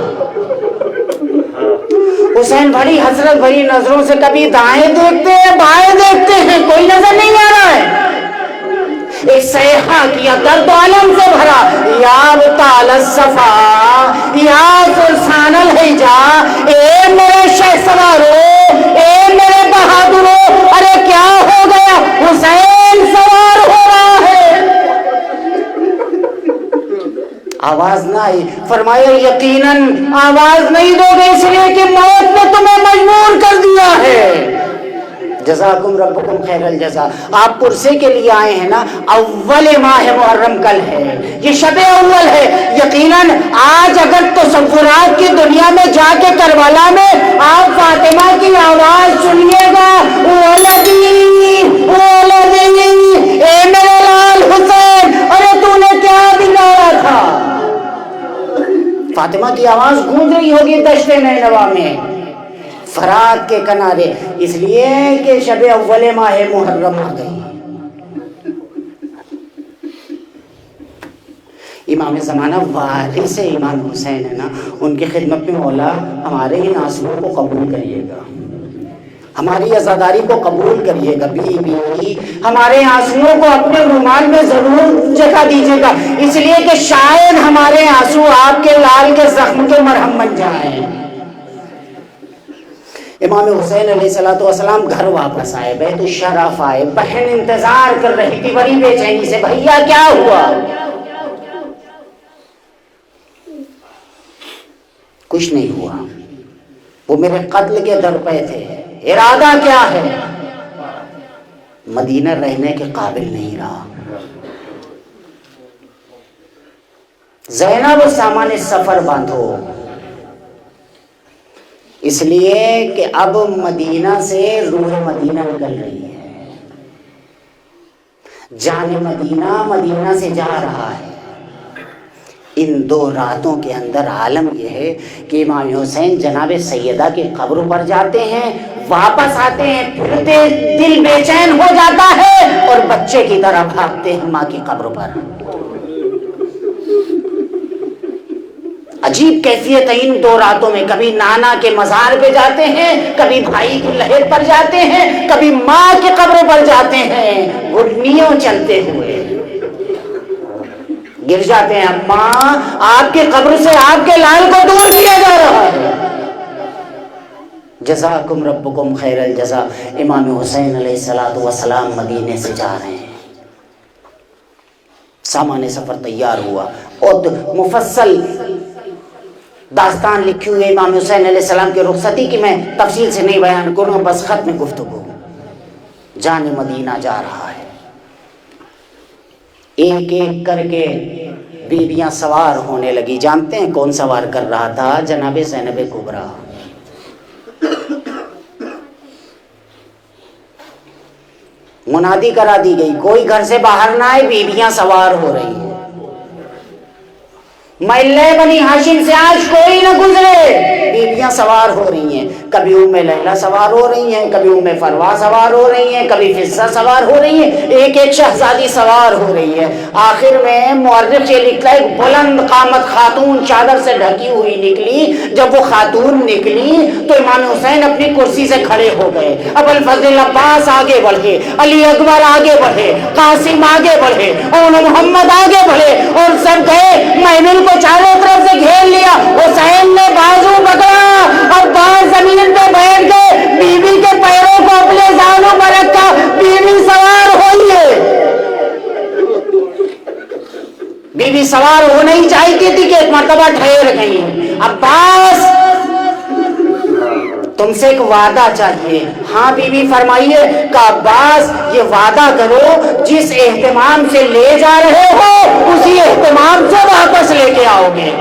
حسین بڑی حسرت بھری نظروں سے کبھی دائیں دیکھتے ہیں بائیں دیکھتے ہیں، کوئی نظر نہیں آ رہا ہے۔ ایک صیحہ کیا درد عالم سے بھرا، یا بطال الصفا یا فرسان الحجا، اے میرے شہ سوارو، اے میرے بہادرو، ارے کیا ہو گیا؟ حسین سوار ہو رہا ہے۔ آواز نہ آئی، فرمایا یقیناً آواز نہیں دو گے اس لیے کہ موت نے تمہیں مجبور کر دیا ہے۔ جزاکم ربکم خیر الجزا۔ آپ پرسے کے لیے آئے ہیں نا، اول ماہ محرم کل ہے، یہ شب اول ہے، یقیناً آج اگر تصورات کی دنیا میں جا کے کربلا میں آپ فاطمہ کی آواز سنیے گا، ولدی ولدی، اے میرے لال حسین، ارے تو نے کیا بگاڑا تھا؟ فاطمہ کی آواز گونج رہی ہوگی دشت نینوا میں، فرات کے کنارے، اس لیے کہ شب اول ماہ محرم آ گئی۔ امام زمانہ وارث امام حسین ہے نا، ان کی خدمت میں مولا ہمارے ان آنسوؤں کو قبول کریے گا، ہماری عزاداری کو قبول کریے گا، بی ہمارے آنسوؤں کو اپنے رومال میں ضرور جگہ دیجیے گا، اس لیے کہ شاید ہمارے آنسو آپ کے لال کے زخم کے مرہم بن جائیں۔ امام حسین علیہ السلام گھر واپس آئے، بیت الشرف آئے، بہن انتظار کر رہی تھی بڑی بے چینی سے، بھیا کیا ہوا؟ کچھ نہیں ہوا، وہ میرے قتل کے در پہ تھے، ارادہ کیا ہے؟ مدینہ رہنے کے قابل نہیں رہا۔ زینب سامان سفر باندھو، اس لیے کہ اب مدینہ سے روح مدینہ نکل رہی ہے، جان مدینہ مدینہ سے جا رہا ہے۔ ان 2 راتوں کے اندر عالم یہ ہے کہ امام حسین جناب سیدہ کی قبر پر جاتے ہیں، واپس آتے ہیں، پھرتے دل بے چین ہو جاتا ہے اور بچے کی طرح بھاگتے ہیں ماں کی قبر پر۔ عجیب کیفیت ہے ان 2 راتوں میں، کبھی نانا کے مزار پہ جاتے ہیں، کبھی بھائی کی لہر پر جاتے ہیں، کبھی ماں کی قبر پر جاتے ہیں، گھٹنیوں چلتے ہوئے گر جاتے ہیں، اماں آپ کی قبر سے آپ کے لال کو دور کیا جا رہا ہے۔ جزاکم ربکم خیر الجزا۔ امام حسین علیہ السلام مدینے سے جا رہے ہیں، سامان سفر تیار ہوا اور مفصل داستان لکھی ہوئی امام حسین علیہ السلام کی رخصتی کی میں تفصیل سے نہیں بیان کروں، بس ختم گفتگو۔ جان مدینہ جا رہا ہے، ایک ایک کر کے بیویاں سوار ہونے لگی۔ جانتے ہیں کون سوار کر رہا تھا؟ جناب زینب کبریٰ۔ منادی کرا دی گئی، کوئی گھر سے باہر نہ آئے، بیویاں سوار ہو رہی ہیں۔ محلے بنی ہاشم سے آج کوئی نہ گزرے، بیویاں سوار ہو رہی ہیں، کبھی ام لیلہ سوار ہو رہی ہیں، کبھی ام فروا سوار ہو رہی ہیں، کبھی فضہ سوار ہو رہی ہیں، ایک ایک شہزادی سوار ہو رہی ہے۔ آخر میں مورخ یہ لکھتا ہے ایک بلند قامت خاتون چادر سے ڈھکی ہوئی نکلی۔ جب وہ خاتون نکلی تو امام حسین اپنی کرسی سے کھڑے ہو گئے، ابو الفضل عباس آگے بڑھے، علی اکبر آگے بڑھے، قاسم آگے بڑھے اور محمد آگے بڑھے اور سب گئے، محمل کو چاروں طرف سے گھیر لیا۔ حسین نے بازو پکڑا اور باز زمین پہ بیٹھ گئے، بیوی کے پیروں کو اپنے زانوں پر رکھا، بیوی سوار ہوئی ہے۔ بیوی سوار ہونا ہی چاہتی تھی کہ ایک مرتبہ ٹھہر گئی۔ عباس تم سے ایک وعدہ چاہیے۔ ہاں بیوی فرمائیے کہ عباس یہ وعدہ کرو جس اہتمام سے لے جا رہے ہو اسی اہتمام سے واپس لے کے آؤ گے۔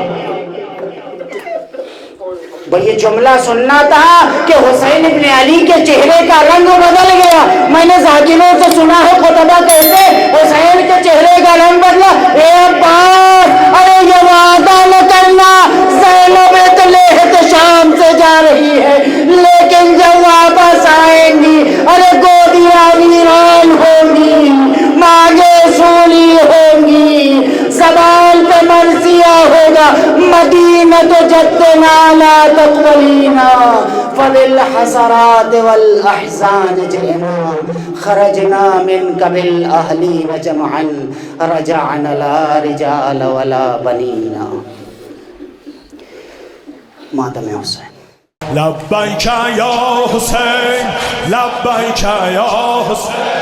بھئی یہ جملہ سننا تھا کہ حسین ابن علی کے چہرے کا رنگ بدل گیا۔ میں نے ذاکروں سے سنا ہے خطبہ کہتے حسین کے چہرے کا رنگ بدلا۔ اے عباس ارے یہ وعدہ نہ کرنا، زینب اطلحت شام سے جا رہی ہے لیکن جب واپس آئیں گی ارے گودیاں ویران ہوں گی، مانگے سولی ہوں گی، زبان پہ مرثیہ ہوگا مدینہ تو جدنا لا تقبلینا فبالحسرات والاحزان جئنا خرجنا منك بالاهلين جمعا رجعنا لا رجال ولا بنینا۔ ماتم حسین۔ لبیک یا حسین، لبیک یا حسین۔